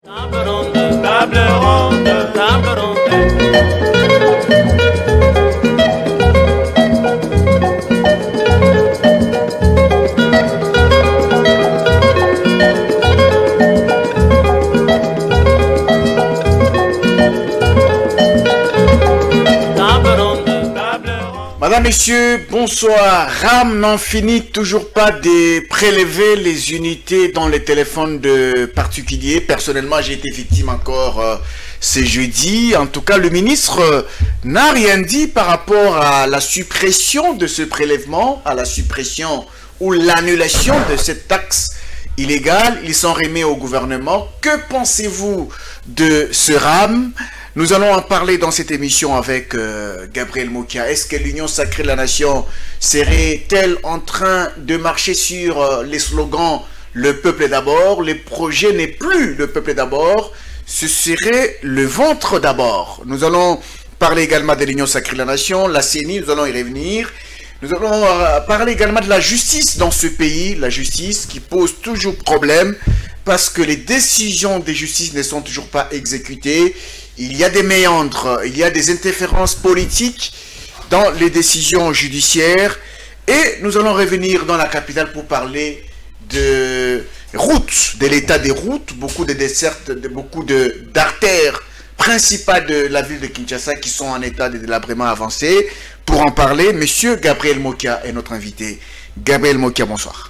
Table ronde, table ronde, table ronde. Madame, Messieurs, bonsoir. RAM n'en finit toujours pas de prélever les unités dans les téléphones de particuliers. Personnellement, j'ai été victime encore ce jeudi. En tout cas, le ministre n'a rien dit par rapport à la suppression de ce prélèvement, à la suppression ou l'annulation de cette taxe illégale. Ils sont remis au gouvernement. Que pensez-vous de ce RAM ? Nous allons en parler dans cette émission avec Gabriel Mokia. Est-ce que l'Union sacrée de la nation serait-elle en train de marcher sur les slogans « Le peuple d'abord », le projet n'est plus « Le peuple d'abord », ce serait le ventre d'abord. Nous allons parler également de l'Union sacrée de la nation, la CENI, nous allons y revenir. Nous allons parler également de la justice dans ce pays, la justice qui pose toujours problème parce que les décisions de justice ne sont toujours pas exécutées. Il y a des méandres, il y a des interférences politiques dans les décisions judiciaires. Et nous allons revenir dans la capitale pour parler de routes, de l'état des routes, beaucoup de dessertes, beaucoup d'artères principales de la ville de Kinshasa qui sont en état de délabrement avancé. Pour en parler, monsieur Gabriel Mokia est notre invité. Gabriel Mokia, bonsoir.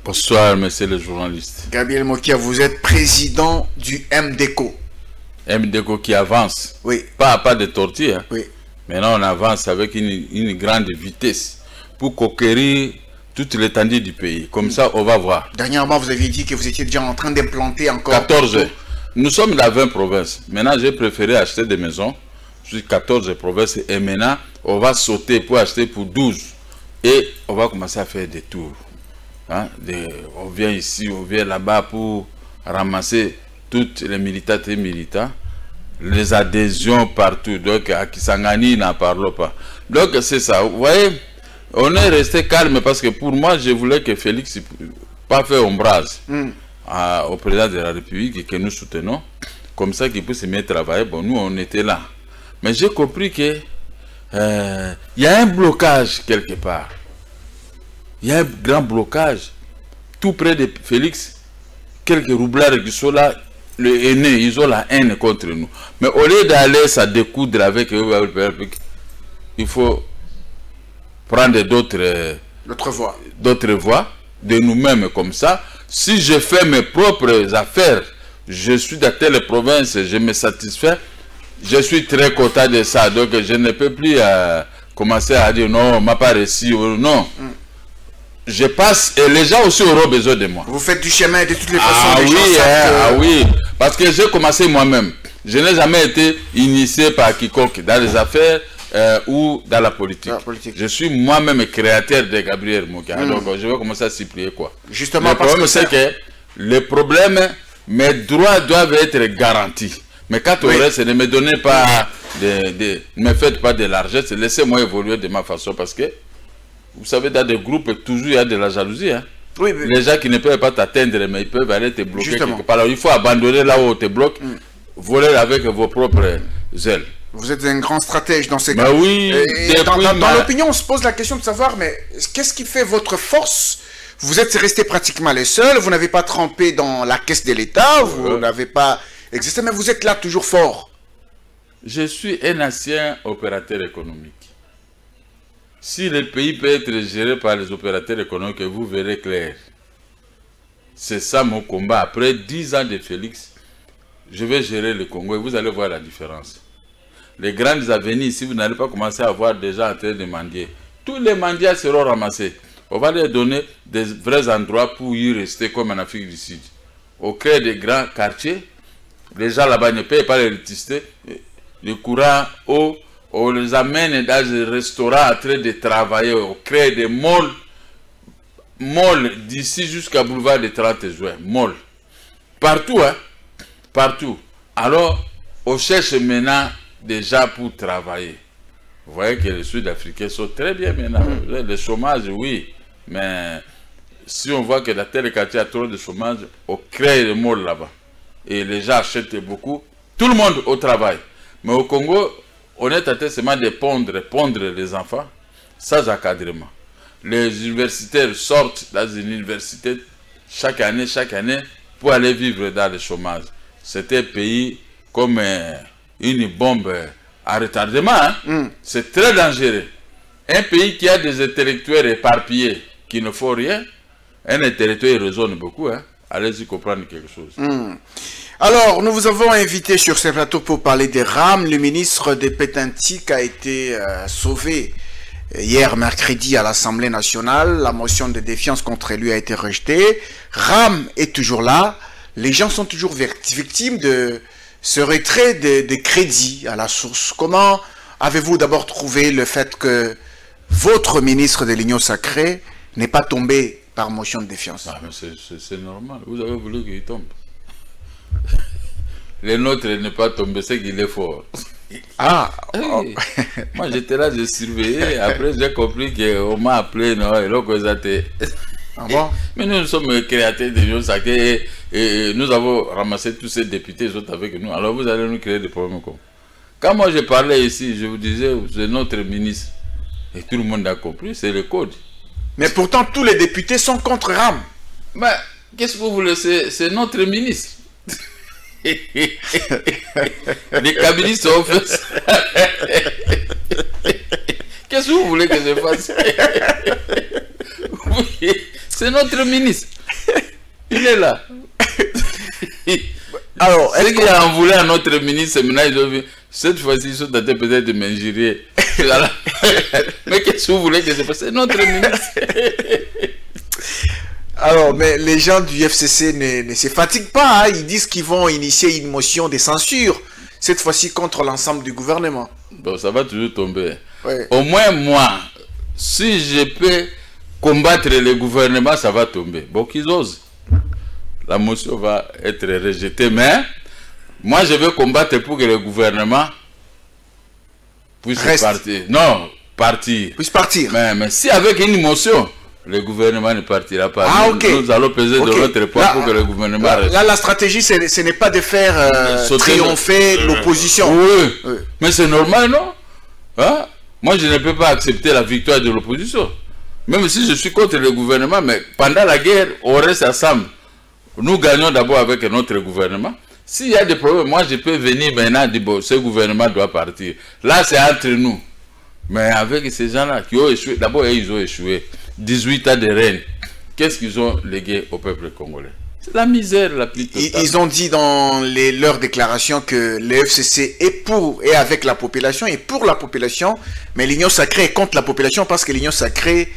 Bonsoir, monsieur le journaliste. Gabriel Mokia, vous êtes président du MDECO. MDECO qui avance, oui. Pas à pas de tortue. Hein. Oui. Maintenant, on avance avec une grande vitesse pour conquérir toute l'étendue du pays. Comme ça, on va voir. Dernièrement, vous aviez dit que vous étiez déjà en train d'implanter encore... 14. Nous sommes dans 20 provinces. Maintenant, j'ai préféré acheter des maisons sur 14 provinces. Et maintenant, on va sauter pour acheter pour 12. Et on va commencer à faire des tours. Hein? On vient ici, on vient là-bas pour ramasser toutes les militantes et militants, les adhésions partout. Donc, à Kisangani, n'en parlons pas. Donc, c'est ça. Vous voyez, on est resté calme parce que pour moi, je voulais que Félix pas fait ombrage au président de la République et que nous soutenons, comme ça qu'il puisse mieux travailler. Bon, nous, on était là. Mais j'ai compris que y a un blocage quelque part. Il y a un grand blocage. Tout près de Félix, quelques roublards qui sont là, le aîné, ils ont la haine contre nous. Mais au lieu d'aller ça découdre avec eux, il faut prendre d'autres voies de nous-mêmes comme ça. Si je fais mes propres affaires, je suis dans telle province, je me satisfais, je suis très content de ça. Donc je ne peux plus commencer à dire non, on m'a pas réussi ou non. Je passe et les gens aussi auront besoin de moi. Vous faites du chemin de toutes les façons. Ah oui, oui, parce que j'ai commencé moi-même. Je n'ai jamais été initié par quiconque dans les affaires ou dans la politique. Je suis moi-même créateur de Gabriel Mokia. Donc je vais commencer à s'y plier quoi. Justement, le problème c'est que le problème, mes droits doivent être garantis. Mais quand on reste, ne me donnez pas ne me faites pas de largesse, laissez-moi évoluer de ma façon parce que vous savez, dans des groupes, toujours il y a de la jalousie. Hein? Oui, mais... Les gens qui ne peuvent pas t'atteindre, mais ils peuvent aller te bloquer quelque part. Alors, il faut abandonner là où on te bloque, voler avec vos propres ailes. Vous êtes un grand stratège dans ces cas. Bah oui. Dans l'opinion, on se pose la question de savoir, mais qu'est-ce qui fait votre force? Vous êtes resté pratiquement les seuls, vous n'avez pas trempé dans la caisse de l'État, vous n'avez pas existé, mais vous êtes là toujours fort. Je suis un ancien opérateur économique. Si le pays peut être géré par les opérateurs économiques, vous verrez clair. C'est ça mon combat. Après 10 ans de Félix, je vais gérer le Congo et vous allez voir la différence. Les grandes avenues ici, vous n'allez pas commencer à voir des gens en train de mendier. Tous les mendiants seront ramassés. On va leur donner des vrais endroits pour y rester comme en Afrique du Sud. Au cœur des grands quartiers, les gens là-bas ne payent pas l'électricité, le courant, eau. On les amène dans des restaurants en train de travailler. On crée des malls d'ici jusqu'à boulevard du 30 juin. Malls. Partout, hein. Partout. Alors, on cherche maintenant des gens pour travailler. Vous voyez que les Sud-Africains sont très bien maintenant. Le chômage, oui. Mais si on voit que dans tel quartier a trop de chômage, on crée des malls là-bas. et les gens achètent beaucoup. Tout le monde au travail. Mais au Congo, on est tenté seulement de pondre les enfants sans encadrement. Les universitaires sortent dans une université chaque année, pour aller vivre dans le chômage. C'est un pays comme une bombe à retardement. Hein? C'est très dangereux. Un pays qui a des intellectuels éparpillés qui ne font rien, un intellectuel raisonne beaucoup. Hein? Allez-y comprendre quelque chose. Alors, nous vous avons invité sur ce plateau pour parler des rames. Le ministre de Pétantique a été sauvé hier mercredi à l'Assemblée nationale. La motion de défiance contre lui a été rejetée. RAM est toujours là. Les gens sont toujours victimes de ce retrait de crédit à la source. Comment avez-vous d'abord trouvé le fait que votre ministre de l'Union sacrée n'est pas tombé par motion de défiance? C'est normal. Vous avez voulu qu'il tombe. Le nôtre n'est pas tombé, c'est qu'il est fort. Ah, oui. Moi j'étais là, j'ai surveillé. Après j'ai compris qu'on m'a appelé, non, et là que ça était. Ah bon? Mais nous sommes créateurs de l'Union sacrée et nous avons ramassé tous ces députés, les autres avec nous. Alors vous allez nous créer des problèmes comme. Quand moi je parlais ici, je vous disais, c'est notre ministre. Et tout le monde a compris, c'est le code. Mais pourtant tous les députés sont contre RAM. Mais qu'est-ce que vous voulez? C'est notre ministre. Les cabinistes ont fait ça. Qu'est-ce que vous voulez que je fasse? C'est notre ministre. Il est là. Alors, est-ce qu'il en voulait à notre ministre? Maintenant, ils ont vu. Cette fois-ci, ils sont tentés peut-être de m'injurier. Mais qu'est-ce que vous voulez que je fasse? C'est notre ministre. Alors, mais les gens du FCC ne se fatiguent pas. Hein. Ils disent qu'ils vont initier une motion de censure, cette fois-ci contre l'ensemble du gouvernement. Bon, ça va toujours tomber. Ouais. Au moins, moi, si je peux combattre le gouvernement, ça va tomber. Bon, qu'ils osent. La motion va être rejetée. Mais, moi, je veux combattre pour que le gouvernement puisse partir. Non, partir. Puisse partir. Mais si avec une motion, le gouvernement ne partira pas. Ah, nous allons peser de notre poids pour que le gouvernement reste. Là, la stratégie, ce n'est pas de faire triompher l'opposition. Oui. Mais c'est normal, non? Hein? Moi, je ne peux pas accepter la victoire de l'opposition. Même si je suis contre le gouvernement, mais pendant la guerre, on reste ensemble. Nous gagnons d'abord avec notre gouvernement. S'il y a des problèmes, moi, je peux venir maintenant et dire, bon, ce gouvernement doit partir. Là, c'est entre nous. Mais avec ces gens-là qui ont échoué, d'abord, ils ont échoué. 18 ans de règne. Qu'est-ce qu'ils ont légué au peuple congolais? C'est la misère la plus totale. Ils ont dit dans leurs déclarations que le FCC est pour et avec la population et pour la population, mais l'Union sacrée est contre la population parce que l'Union sacrée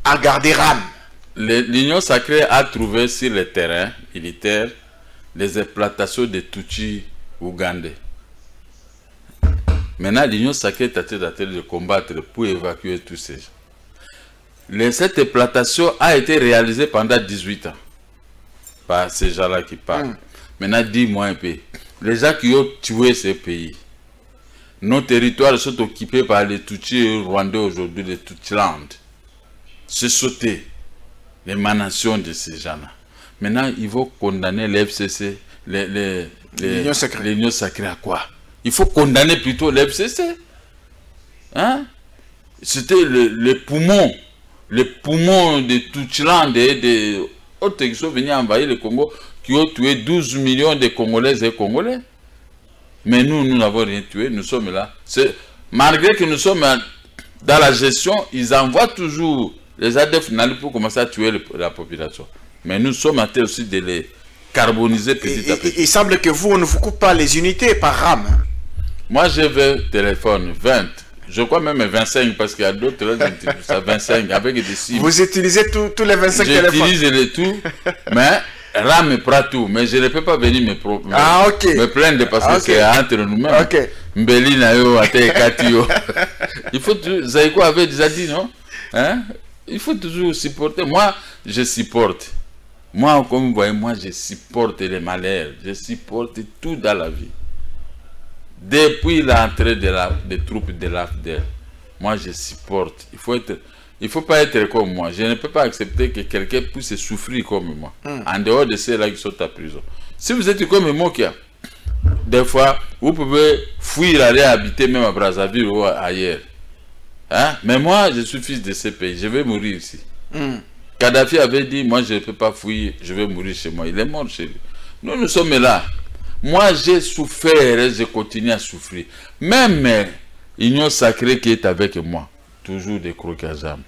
a gardé RAM. L'Union sacrée a trouvé sur le terrain militaire les exploitations de Tutsi ougandais. Maintenant, l'Union sacrée est en train de combattre pour évacuer tous ces gens. Cette exploitation a été réalisée pendant 18 ans par ces gens-là qui parlent. Maintenant, dis-moi un peu, les gens qui ont tué ces pays, nos territoires sont occupés par les Tutsis rwandais aujourd'hui, les Tutsiland. C'est sauté l'émanation de ces gens-là. Maintenant, ils vont condamner l'FCC, l'Union sacrée à quoi? Il faut condamner plutôt l'FCC. Hein? C'était le poumon de Tutsiland et des autres qui sont venus envahir le Congo, qui ont tué 12 millions de Congolaises et Congolais. Mais nous n'avons rien tué, nous sommes là. Malgré que nous sommes dans la gestion, ils envoient toujours les ADF pour commencer à tuer la population. Mais nous sommes en train aussi de les carboniser petit à petit. Il semble que vous, on ne vous coupe pas les unités par RAM. Moi, j'ai 20 téléphones, 20. Je crois même 25 parce qu'il y a d'autres, 25 avec des cibles. Vous utilisez tous les 25 téléphones? J'utilise les tout, mais RAM me prend tout. Mais je ne peux pas venir me plaindre parce que c'est entre nous-mêmes. Mbeli na yo, ate katio. Il faut toujours, Zaïko avait déjà dit, non? Hein? Il faut toujours supporter. Moi, je supporte. Moi, comme vous voyez, moi, je supporte les malheurs. Je supporte tout dans la vie. Depuis l'entrée des troupes de l'AFDEL, moi, je supporte. Il faut pas être comme moi. Je ne peux pas accepter que quelqu'un puisse souffrir comme moi. En dehors de ceux-là qui sont en prison. Si vous êtes comme Mokia, des fois, vous pouvez fuir, aller habiter même à Brazzaville ou ailleurs. Hein? Mais moi, je suis fils de ce pays, je vais mourir ici. Kadhafi avait dit, moi je ne peux pas fuir, je vais mourir chez moi. Il est mort chez lui. Nous sommes là. Moi j'ai souffert et je continue à souffrir. Même l'Union sacrée qui est avec moi, toujours des crocs à jambes.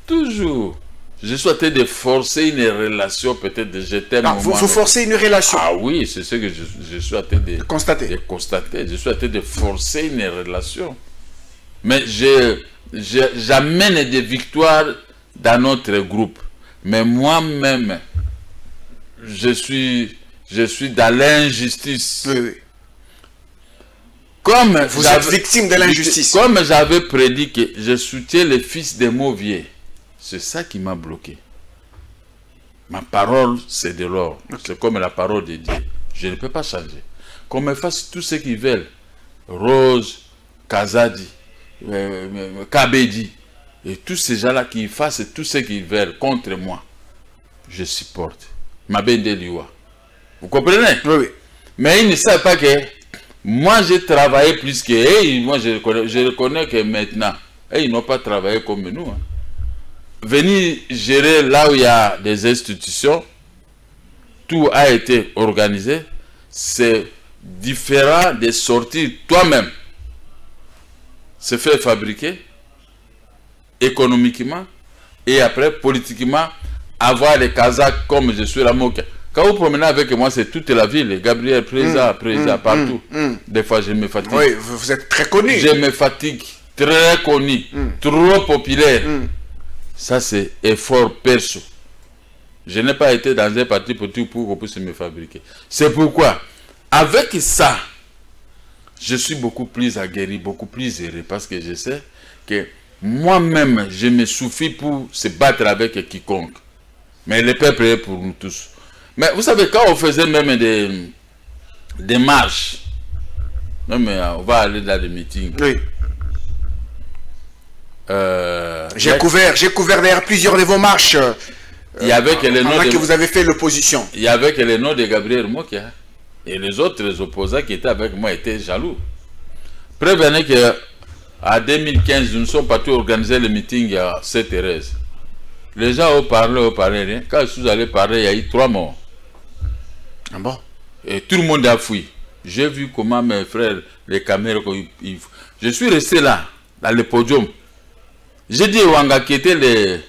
Toujours. Je suis en train de forcer une relation, peut-être de jeter. Vous forcez une relation? Ah oui, c'est ce que je suis en train de constater. Je suis en train de forcer une relation. Mais j'amène des victoires dans notre groupe. Mais moi-même, je suis dans l'injustice. Oui, oui. Comme vous êtes victime de l'injustice. Comme j'avais prédit que je soutiens les fils des Mauviers. C'est ça qui m'a bloqué. Ma parole, c'est de l'or. C'est comme la parole de Dieu. Je ne peux pas changer. Qu'on me fasse tout ce qu'ils veulent. Rose, Kazadi, Kabedi, et tous ces gens-là qui fassent tout ce qu'ils veulent contre moi. Je supporte. Mabende Liwa. Vous comprenez? Oui, oui. Mais ils ne savent pas que moi j'ai travaillé plus qu'eux. Moi je reconnais que maintenant, ils n'ont pas travaillé comme nous. Hein. Venir gérer là où il y a des institutions, tout a été organisé, c'est différent de sortir toi-même, se faire fabriquer économiquement et après politiquement avoir les Kazakhs comme je suis la Moka. Quand vous promenez avec moi, c'est toute la ville, Gabriel, Présa, partout. Des fois, je me fatigue. Oui, vous êtes très connu. Je me fatigue, très connu, trop populaire. Ça, c'est effort perso. Je n'ai pas été dans un parti politique pour qu'on puisse me fabriquer. C'est pourquoi, avec ça, je suis beaucoup plus aguerri, beaucoup plus heureux, parce que je sais que moi-même, je me suffis pour se battre avec quiconque. Mais le peuple est pour nous tous. Mais vous savez, quand on faisait même des marches, même on va aller dans des meetings. Oui. J'ai couvert d'ailleurs plusieurs de vos marches. Il y avait que les noms que vous avez fait l'opposition. Il y avait que les noms de Gabriel Mokia. Et les autres opposants qui étaient avec moi étaient jaloux. Prévenez que en 2015, nous sommes partis organiser le meeting à Sainte-Thérèse. Les gens ont parlé rien. Quand je suis allé parler, il y a eu 3 morts. Ah bon? Et tout le monde a fui. J'ai vu comment mes frères, les caméras, je suis resté là, dans le podium. J'ai dit aux Wanga qui étaient les...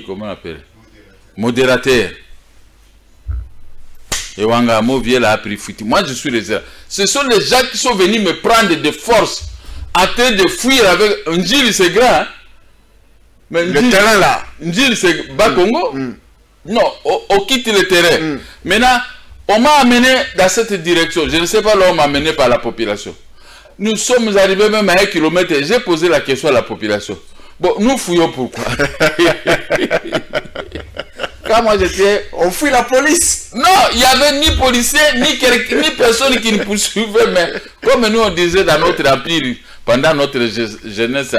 comment on appelle? Modérateurs. Et Wanga Mauvier l'a appris fuite. Moi, je suis resté là. Ce sont les gens qui sont venus me prendre de force, en train de fuir avec... Ndjili, c'est grand, hein? Mais le terrain là. Ndjili, c'est bas Congo. Non, on quitte le terrain. Maintenant, on m'a amené dans cette direction. Je ne sais pas là où on m'a amené par la population. Nous sommes arrivés même à 1 kilomètre. J'ai posé la question à la population. Bon, nous fouillons pourquoi? Quand moi j'étais... On fuit la police. Non, il n'y avait ni policier, ni personne qui nous poursuivait. Mais comme nous on disait dans notre empire, pendant notre jeunesse,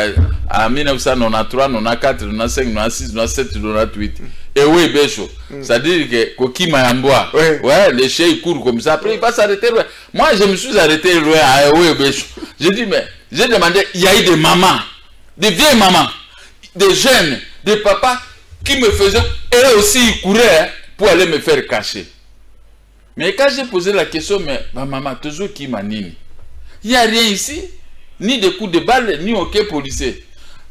en 1993, 94, 95, 96, 97, 98. Et oui, Bécho. C'est-à-dire que Koki Mayamboa, ouais, les chiens ils courent comme ça. Après, ils vont s'arrêter loin. Moi, je me suis arrêté loin à oui, Bécho. J'ai dit, mais j'ai demandé, il y a eu des mamans, des vieilles mamans, des jeunes, des papas qui me faisaient, eux aussi, ils couraient pour aller me faire cacher. Mais quand j'ai posé la question, mais ma maman, toujours qui m'a nini, il n'y a rien ici. Ni des coups de balle, ni aucun policier.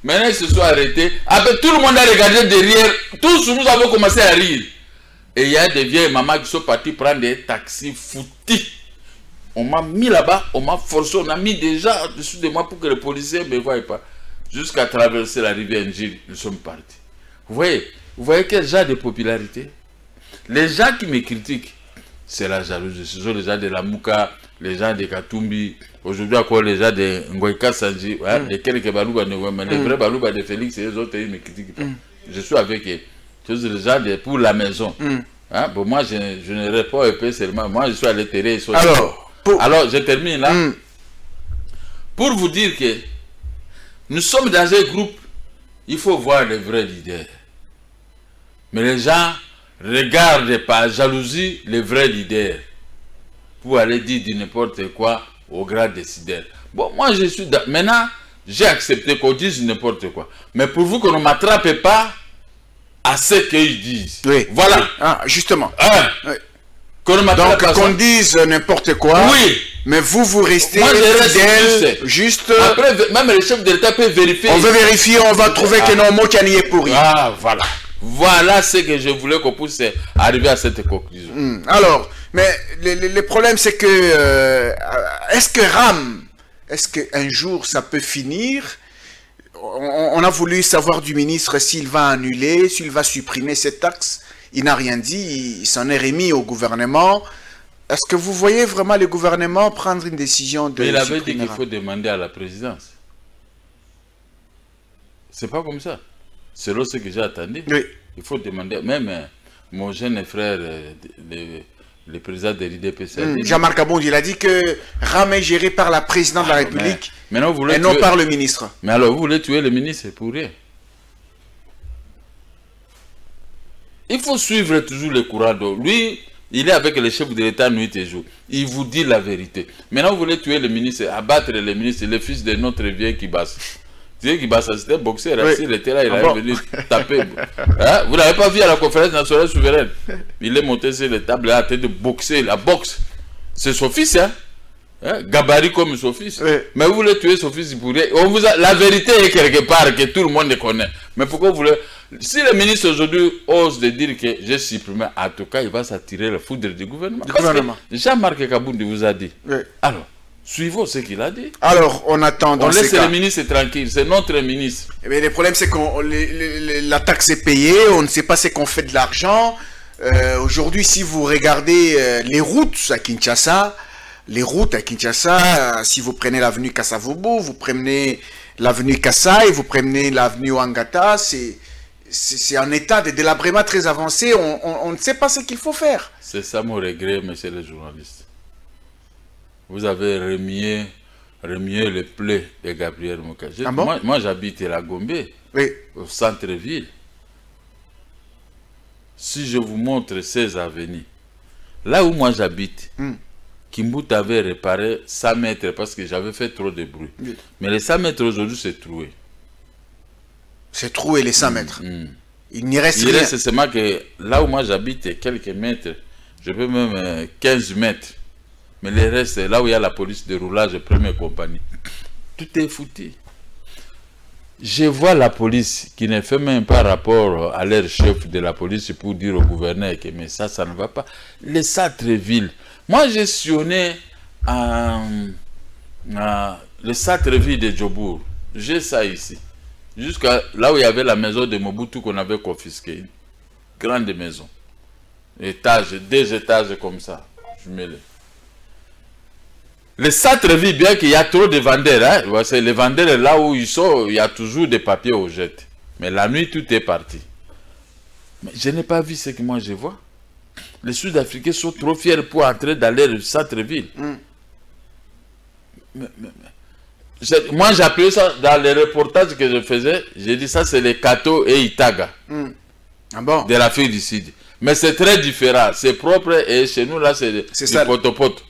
Maintenant, ils se sont arrêtés. Après, tout le monde a regardé derrière. Tous nous avons commencé à rire. Et il y a des vieilles mamans qui sont parties prendre des taxis foutis. On m'a mis là-bas, on m'a forcé, on a mis des gens au-dessus de moi pour que les policiers ne me voient pas. Jusqu'à traverser la rivière Ndjili, nous sommes partis. Vous voyez quel genre de popularité? Les gens qui me critiquent, c'est la jalousie. Ce sont les gens de la Mouka, les gens de Katumbi, aujourd'hui encore les gens de Ngoïka Sanji, les quelques balouba de Ngoïma, les vrais balouba de Félix et les autres, ils me critiquent pas. Je suis avec eux. Ce sont les gens pour la maison. Bon, moi, je ne réponds pas seulement. Moi, je suis à l'intérieur. Alors, je termine là. Pour vous dire que nous sommes dans un groupe, il faut voir les vrais leaders. Mais les gens regarde par jalousie les vrais leaders pour aller dire du n'importe quoi aux grands décideurs. Bon, moi je suis... Maintenant, j'ai accepté qu'on dise n'importe quoi. Mais pour vous qu'on ne m'attrape pas à ce qu'ils disent. Oui. Voilà. Oui. Ah, justement. Oui. Donc qu'on dise n'importe quoi. Oui. Mais vous restez fidèle, juste... Après, même le chef de l'État peut vérifier. On veut vérifier, on va trouver que nos mots qui n'y est pour rien. Ah, voilà. Voilà ce que je voulais qu'on puisse arriver à cette conclusion. Alors, mais le problème c'est que... est-ce que RAM, est-ce qu'un jour ça peut finir? On a voulu savoir du ministre s'il va annuler, s'il va supprimer cette taxe. Il n'a rien dit, il s'en est remis au gouvernement. Est-ce que vous voyez vraiment le gouvernement prendre une décision de... Mais il avait dit qu'il faut demander à la présidence. C'est pas comme ça. Selon ce que j'ai attendu. Oui. Il faut demander. Même mon jeune frère, le président de l'IDPC... Jean-Marc Abound, il a dit que RAM est géré par la présidente de la République et non par le ministre. Mais alors, vous voulez tuer le ministre pour rien. Il faut suivre toujours le courant d'eau. Lui, il est avec le chef de l'État nuit et jour. Il vous dit la vérité. Maintenant, vous voulez tuer le ministre, abattre le ministre, le fils de notre vieux Kibasa. Tu sais Kibasa, c'était un boxeur. Oui. Il était là, il est venu taper. Hein? Vous n'avez pas vu à la conférence nationale souveraine. Il est monté sur les tables, il a train de boxer. La boxe, c'est son fils, hein? Gabarit comme son fils. Oui. Mais vous voulez tuer son fils pour rien. La vérité est quelque part que tout le monde connaît. Mais pourquoi vous voulez... Si le ministre aujourd'hui ose de dire que j'ai supprimé, en tout cas, il va s'attirer la foudre du gouvernement. Jean-Marc Kabound vous a dit. Oui. Alors, suivons ce qu'il a dit. Alors, on attend dans ce cas. On laisse le ministre tranquille, c'est notre ministre. Mais le problème, c'est que la taxe est payée, on ne sait pas ce qu'on fait de l'argent. Aujourd'hui, si vous regardez les routes à Kinshasa, si vous prenez l'avenue Kasavubu, vous prenez l'avenue Kasai, vous prenez l'avenue Wangata, c'est un état de délabrement très avancé. On ne sait pas ce qu'il faut faire. C'est ça mon regret, monsieur le journaliste. Vous avez remué le plaies de Gabriel Mouka. Ah bon? Moi j'habite à la Gombe, oui, au centre-ville. Si je vous montre ces avenues, là où moi j'habite, Kimbout avait réparé 100 mètres parce que j'avais fait trop de bruit. Oui. Mais les 100 mètres aujourd'hui, c'est troué. C'est troué les 100 mètres. Il n'y reste rien. Il reste seulement que là où moi j'habite, quelques mètres, je peux même 15 mètres. Mais le reste, là où il y a la police de roulage, première compagnie, tout est foutu. Je vois la police qui ne fait même pas rapport à leur chef de la police pour dire au gouverneur que mais ça ne va pas. Les centres-villes. Moi, j'ai sillonné le centre-ville de Djobour. J'ai ça ici. Jusqu'à là où il y avait la maison de Mobutu qu'on avait confisquée. Une grande maison. Étage, 2 étages comme ça. Je mets le centre-ville, bien qu'il y a trop de vendeurs, hein, les vendeurs là où ils sont, il y a toujours des papiers aux jettes. Mais la nuit, tout est parti. Mais je n'ai pas vu ce que moi je vois. Les Sud-Africains sont trop fiers pour entrer dans leur centre-ville. Moi, j'appelais ça, dans les reportages que je faisais, j'ai dit ça, c'est les Kato et Itaga ah bon? De l'Afrique du Sud. Mais c'est très différent, c'est propre et chez nous, là, c'est du potopoto.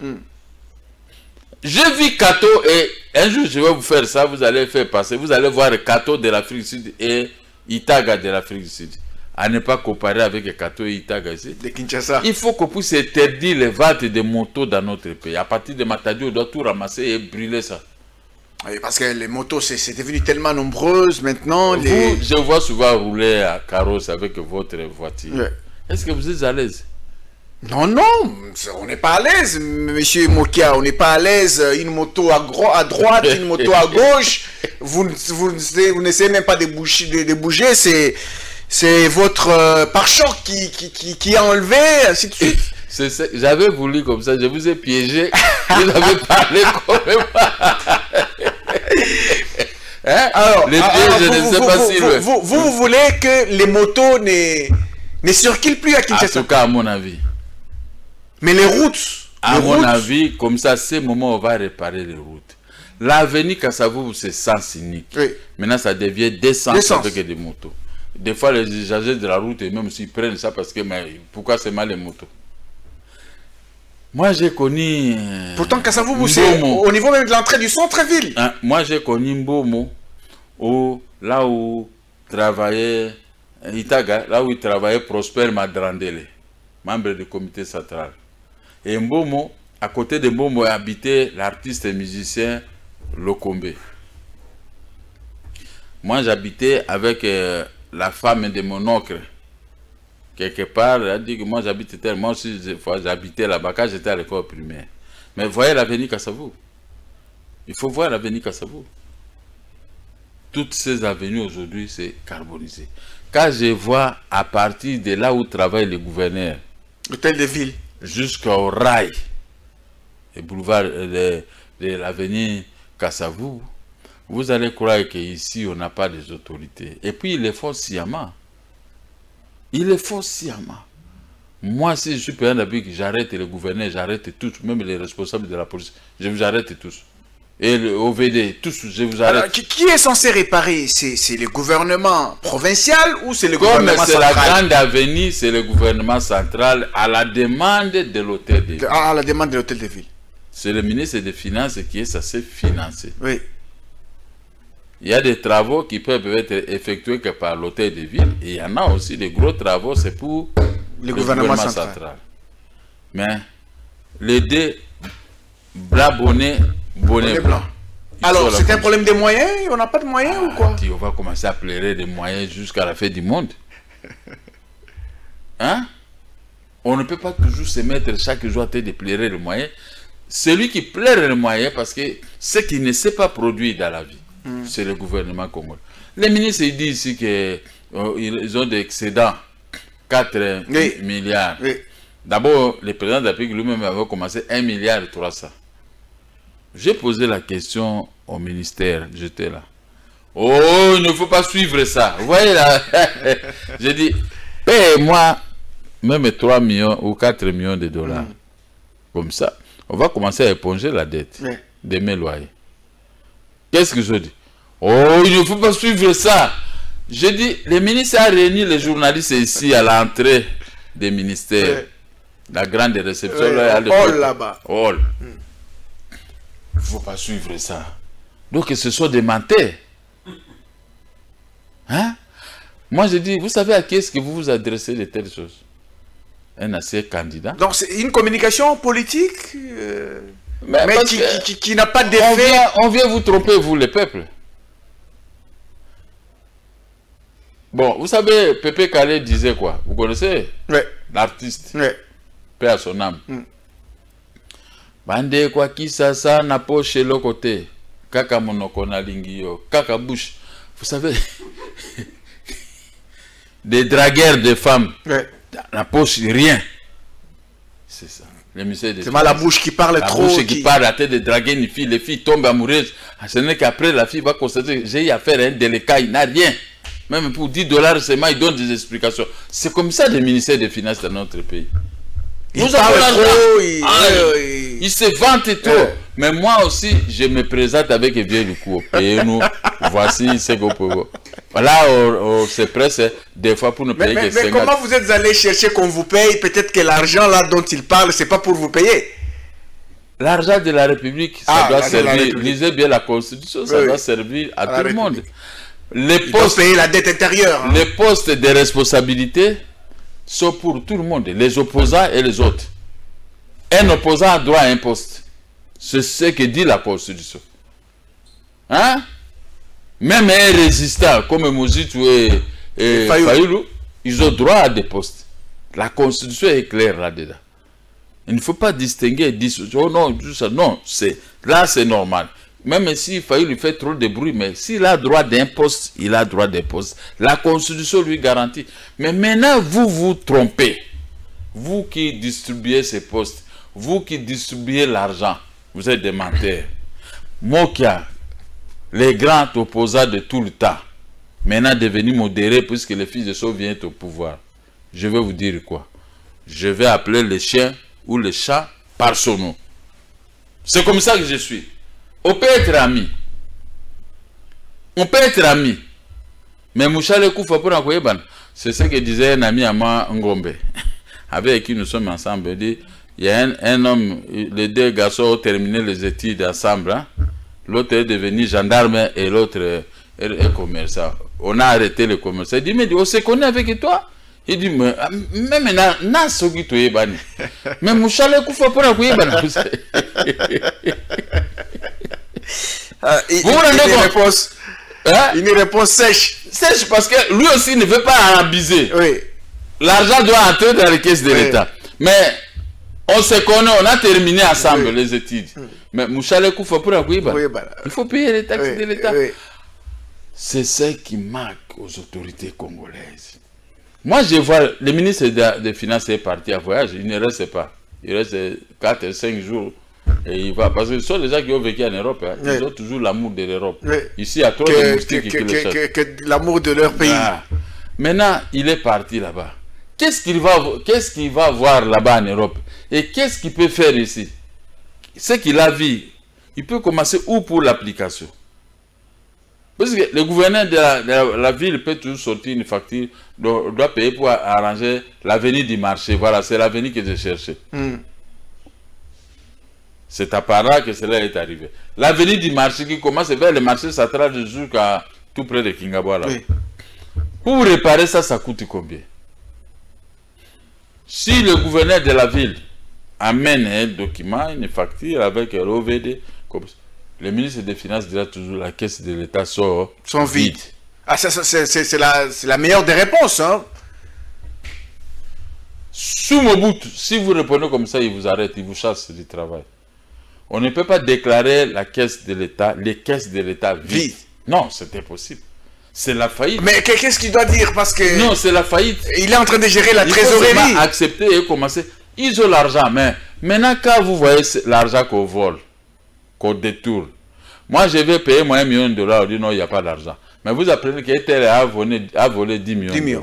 J'ai vu Kato et un jour, je vais vous faire ça, vous allez faire passer, vous allez voir Kato de l'Afrique du Sud et Itaga de l'Afrique du Sud. À ne pas comparer avec Kato et Itaga ici. De Kinshasa. Il faut qu'on puisse interdire les ventes de motos dans notre pays. À partir de Matadi, on doit tout ramasser et brûler ça. Oui, parce que les motos, c'est devenu tellement nombreuses maintenant. Je vois souvent rouler à carrosse avec votre voiture. Oui. Est-ce que vous êtes à l'aise? Non, non, on n'est pas à l'aise, monsieur Mokia. On n'est pas à l'aise. Une moto à droite, une moto à gauche. Vous n'essayez même pas de bouger. C'est votre pare-choc qui est enlevé, ainsi de suite. J'avais voulu comme ça, je vous ai piégé. Vous avez parlé comme hein? Alors, les pièges, je ne sais pas si... Vous voulez que les motos ne circulent plus à Kinshasa? En tout cas, à mon avis. Mais les routes... À mon avis, comme ça, c'est le moment où on va réparer les routes. L'avenue Kasavubu, c'est sens unique. Oui. Maintenant, ça devient des sens avec des motos. Des fois, les usagers de la route, et même s'ils prennent ça parce que, mais pourquoi c'est mal les motos? Moi, j'ai connu... Pourtant, Kasavubu, c'est au niveau même de l'entrée du centre-ville. Hein, moi, j'ai connu Mbomo, là où travaillait Itaga, là où il travaillait Prosper Madrandele, membre du comité central. Et Mbomo, à côté de Mbomo, habitait l'artiste et musicien Lokombe. Moi, j'habitais avec la femme de mon oncle. Quelque part, elle a dit que moi j'habitais tellement, aussi j'habitais là-bas quand j'étais à l'école primaire. Mais voyez l'avenue Kasavubu. Il faut voir l'avenue Kasavubu. Toutes ces avenues aujourd'hui, c'est carbonisé. Quand je vois à partir de là où travaille le gouverneur, l'hôtel de ville, jusqu'au rail, le boulevard de l'avenue Kasavubu, vous allez croire qu'ici on n'a pas des autorités. Et puis ils le font sciemment. Il le faut sciemment. Moi, si je suis président de j'arrête le gouverneur, j'arrête tous, même les responsables de la police, je vous arrête tous. Et le OVD, tous, je vous arrête. Alors, qui est censé réparer? C'est le gouvernement provincial ou c'est le gouvernement central? Comme c'est la grande avenue, c'est le gouvernement central à la demande de l'hôtel de ville. À la demande de l'hôtel de ville. C'est le ministre des Finances qui est censé financer. Oui. Il y a des travaux qui peuvent être effectués que par l'hôtel de ville. Et il y en a aussi des gros travaux, c'est pour le gouvernement central. Mais les deux blancs bonnets blancs. Alors, c'est un problème de moyens? On n'a pas de moyens ou quoi? On va commencer à pleurer des moyens jusqu'à la fin du monde. Hein? On ne peut pas toujours se mettre chaque jour à tête de pleurer les moyens. Celui qui pleure les moyens parce que ce qui ne s'est pas produit dans la vie, c'est le gouvernement congolais. Les ministres ils disent ici qu'ils ont des excédents 4 milliards. Oui. D'abord, le président de la République lui-même avait commencé 1,3 milliard. J'ai posé la question au ministère, j'étais là. Oh, il ne faut pas suivre ça. Vous voyez là, j'ai dit, paye-moi même 3 millions ou 4 millions de dollars. Comme ça, on va commencer à éponger la dette de mes loyers. Qu'est-ce que je dis? Oh, il ne faut pas suivre ça. Je dis, le ministre a réuni les journalistes ici à l'entrée des ministères. La grande réception. Hall là-bas. Hall. Il ne faut pas suivre ça. Donc, ce sont des menteurs. Hein? Moi, je dis, vous savez à qui est-ce que vous vous adressez de telles choses? Un ancien candidat. Donc, c'est une communication politique mais qui n'a pas d'effet. On vient vous tromper, vous, le peuple. Bon, vous savez, Pépé Kalé disait quoi? Vous connaissez? Oui. L'artiste. Oui. Paix à son âme. Bande kwa kisasa na poche le côté. Kaka monoko na lingio. Kaka bouche. Vous savez, des dragueurs de femmes. Oui. Dans la poche, rien. C'est ça. C'est mal la bouche qui parle trop. La bouche qui parle, la tête de draguer une fille. Les filles tombent amoureuses. Ce n'est qu'après, la fille va constater j'ai eu affaire à un délicat, il n'a rien. Même pour 10 $, seulement, ils donnent des explications. C'est comme ça le ministère des Finances dans notre pays. Nous avons trop, il se vante trop. Mais moi aussi, je me présente avec un vieux coup. Payez-nous. Voici ce qu'on peut voir. Là, on se presse des fois pour nous payer. Mais comment vous êtes allé chercher qu'on vous paye? Peut-être que l'argent là dont il parle, c'est pas pour vous payer. L'argent de la République, ça doit servir. Lisez bien la Constitution, ça doit servir à tout le monde. Les postes, payer la dette intérieure. Les postes de responsabilité sont pour tout le monde, les opposants et les autres. Un opposant a droit à un poste. C'est ce que dit la Constitution. Hein? Même un résistant comme Mozitu et Fayoulou, ils ont droit à des postes. La Constitution est claire là-dedans. Il ne faut pas distinguer, dire oh non, non, là c'est normal. Même si Fayoulou fait trop de bruit, mais s'il a droit d'un poste, il a droit d'un poste. La Constitution lui garantit. Mais maintenant, vous vous trompez. Vous qui distribuez ces postes, vous qui distribuez l'argent, vous êtes des menteurs. Mokia, les grands opposants de tout le temps, maintenant devenus modérés puisque les fils de Sceaux viennent au pouvoir. Je vais vous dire quoi? Je vais appeler les chiens ou les chats par son nom. C'est comme ça que je suis. On peut être amis. On peut être amis. Mais Mouchale Koufa pour Akoyeban, c'est ce que disait un ami à moi, Ngombe, avec qui nous sommes ensemble. Il dit, il y a un homme, les deux garçons ont terminé les études ensemble. Hein? L'autre est devenu gendarme et l'autre est commerçant. On a arrêté le commerçant. Il dit, mais on se connaît avec toi? Il dit, mais maintenant, mais Mouchale Koufa pour Akoyeban. Une réponse sèche. Sèche parce que lui aussi ne veut pas abuser. Oui. L'argent doit entrer dans les caisses de l'État. Mais on se connaît, on a terminé ensemble les études. Mais Mouchale Koufa pour Akoyeban, il faut payer les taxes de l'État. C'est ce qui manque aux autorités congolaises. Moi, je vois, le ministre des Finances est parti à voyage, il ne reste pas. Il reste 4 ou 5 jours. Et il va, parce que ce sont les gens qui ont vécu en Europe, hein, ils ont toujours l'amour de l'Europe. Ici, il y a trop de moustiques qui le chassent. Que l'amour de leur pays. Ah. Maintenant, il est parti là-bas. Qu'est-ce qu'il va voir là-bas en Europe? Et qu'est-ce qu'il peut faire ici? Ce qu'il a vu, il peut commencer où pour l'application? Parce que le gouverneur de la ville peut toujours sortir une facture, doit payer pour arranger l'avenir du marché. Voilà, c'est l'avenir que je cherchais. C'est à part là que cela est arrivé. L'avenir du marché qui commence vers le marché central jusqu'à tout près de Kingabwa. Oui. Pour réparer ça, ça coûte combien? Si le gouverneur de la ville amène un document, une facture avec un OVD, le ministre des Finances dira toujours la caisse de l'État sont vides. Ah, c'est la meilleure des réponses. Hein? Sous Mobutu, si vous répondez comme ça, il vous arrête, il vous chasse du travail. On ne peut pas déclarer la caisse de l'État, les caisses de l'État vides. Non, c'est impossible. C'est la faillite. Mais qu'est-ce qu'il doit dire? Parce que... Non, c'est la faillite. Il est en train de gérer la trésorerie. Il faut accepter et commencer. Ils ont l'argent, mais maintenant, quand vous voyez l'argent qu'on vole, qu'on détourne, moi, je vais payer moi $1 million, on dit non, il n'y a pas d'argent. Mais vous apprenez qu'Etel a volé 10 millions $.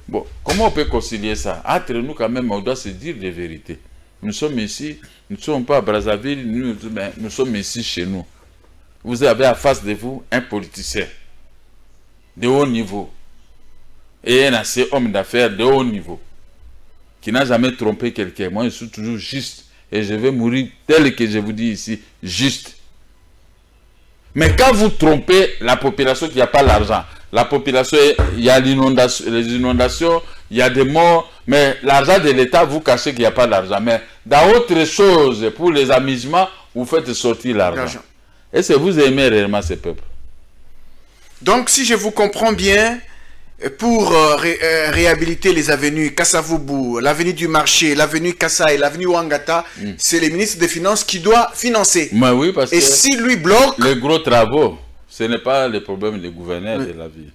Bon, comment on peut concilier ça? Entre nous, quand même, on doit se dire des vérités. Nous sommes ici, nous ne sommes pas à Brazzaville, nous sommes ici chez nous. Vous avez à face de vous un politicien de haut niveau et un assez homme d'affaires de haut niveau qui n'a jamais trompé quelqu'un. Moi, je suis toujours juste et je vais mourir tel que je vous dis ici, juste. Mais quand vous trompez la population qui n'a pas l'argent, la population, il y a l'inondation, les inondations, il y a des morts, mais l'argent de l'État, vous cachez qu'il n'y a pas d'argent. Mais dans autre chose, pour les amusements, vous faites sortir l'argent. Et c'est vous aimez réellement ce peuple. Donc, si je vous comprends bien, pour réhabiliter les avenues Kassavubu, l'avenue du marché, l'avenue Kassa et l'avenue Wangata, c'est le ministre des Finances qui doit financer. Mais oui, parce et si lui bloque... Les gros travaux, ce n'est pas le problème du gouverneur de la ville.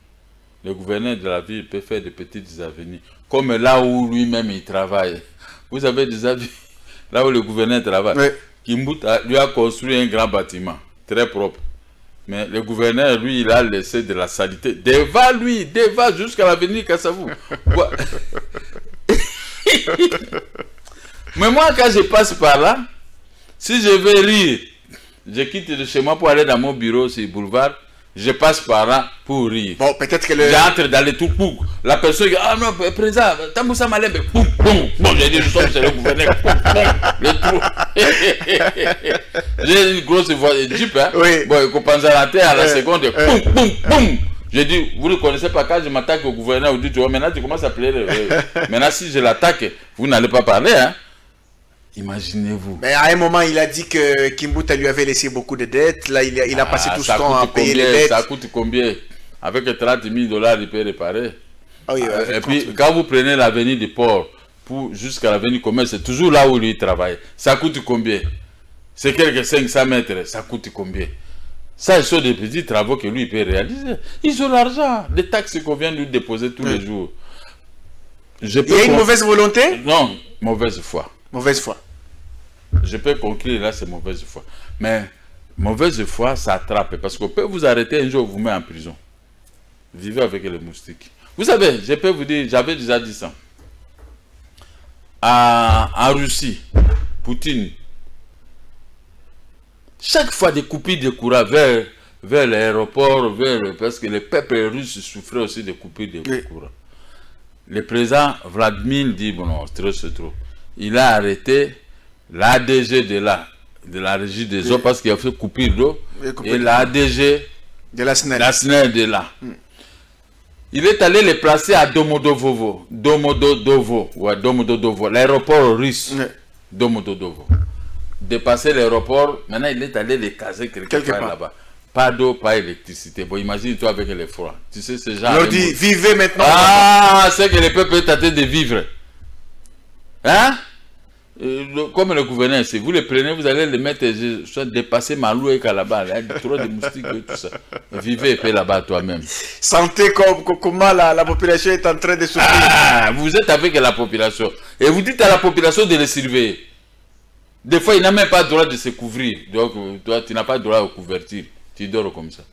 Le gouverneur de la ville peut faire des petites avenues, comme là où lui-même il travaille. Vous avez des avenues, là où le gouverneur travaille. Kimbouta lui a construit un grand bâtiment, très propre. Mais le gouverneur, lui, il a laissé de la saleté. Devant jusqu'à l'avenue Kassavou. Mais moi, quand je passe par là, si je vais rire, je quitte de chez moi pour aller dans mon bureau sur le boulevard, je passe par là pour rire. Bon, peut-être que le... J'entre dans les tout pour la personne dit, ah non, président, Tamboussa Malembe, boum, boum. Bon, j'ai dit, nous sommes chez le gouverneur, boum, boum, le trou. J'ai une grosse voix de jeep, hein. Oui. Bon, il pense à la terre à la seconde, boum, boum, boum. J'ai dit, vous ne connaissez pas, quand je m'attaque au gouverneur, vous dites, oh, maintenant tu commences à pleurer. Maintenant, si je l'attaque, vous n'allez pas parler, hein. Imaginez-vous. Mais à un moment, il a dit que Kimbouta lui avait laissé beaucoup de dettes. Là, il a passé tout ce temps à payer les dettes. Ça coûte combien? Avec 30 000 $, il peut réparer. Oui, et puis, quand vous prenez l'avenue du port jusqu'à l'avenue du commerce, c'est toujours là où lui travaille. Ça coûte combien? C'est quelques 500 mètres. Ça coûte combien? Ça, ce sont des petits travaux que lui peut réaliser. Ils ont l'argent. Des taxes qu'on vient lui déposer tous les jours. Il y a une mauvaise volonté? Non, mauvaise foi. Mauvaise foi. Je peux conclure là, c'est mauvaise foi. Mais mauvaise foi, ça attrape. Parce qu'on peut vous arrêter un jour, vous met en prison. Vivez avec les moustiques. Vous savez, je peux vous dire, j'avais déjà dit ça. En Russie, Poutine, chaque fois des coupures de courant vers vers l'aéroport, parce que le peuple russe souffrait aussi de coupures de courant. Le président Vladimir dit, bon non, c'est trop. Il a arrêté l'ADG de la régie des eaux parce qu'il a fait coupure d'eau. Et l'ADG de la SNEL de là. Il est allé les placer à Domododovo. L'aéroport russe. Domododovo. Dépasser l'aéroport, maintenant il est allé les caser quelque part là-bas. Pas d'eau, pas d'électricité. Bon, imagine-toi avec le froid. Tu sais, ce genre. On dit, vivez maintenant. Ah, c'est que le peuple est en train de vivre. Hein? Comme le gouverneur, si vous les prenez, vous allez les mettre, soit dépasser Malou et Calabar. Il y a trop de moustiques et tout ça. Vivez et paix là-bas toi-même. Sentez comment la population est en train de souffrir. Ah, vous êtes avec la population. Et vous dites à la population de les surveiller. Des fois, il n'a même pas le droit de se couvrir. Donc, toi, tu n'as pas le droit de couverture. Tu dors comme ça.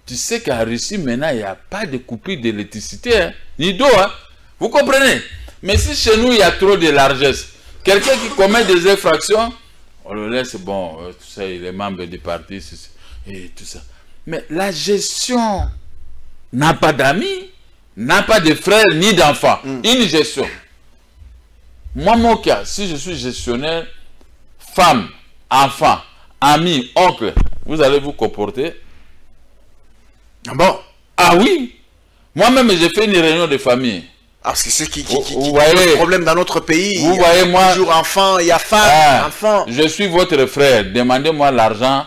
Tu sais qu'en Russie, maintenant, il n'y a pas de coupure d'électricité, hein, ni d'eau. Hein. Vous comprenez? Mais si chez nous, il y a trop de largesse, quelqu'un qui commet des infractions, on le laisse, bon, tu sais, il est membre du parti, et tout ça. Mais la gestion n'a pas d'amis, n'a pas de frères, ni d'enfants. Une gestion. Moi, mon cas, si je suis gestionnaire, femme, enfant, ami, oncle, vous allez vous comporter. Ah bon? Ah oui. Moi-même, j'ai fait une réunion de famille. Ah, c'est ce qui pose problème dans notre pays. Vous voyez, moi, toujours enfant, il y a femme, enfant. Je suis votre frère. Demandez-moi l'argent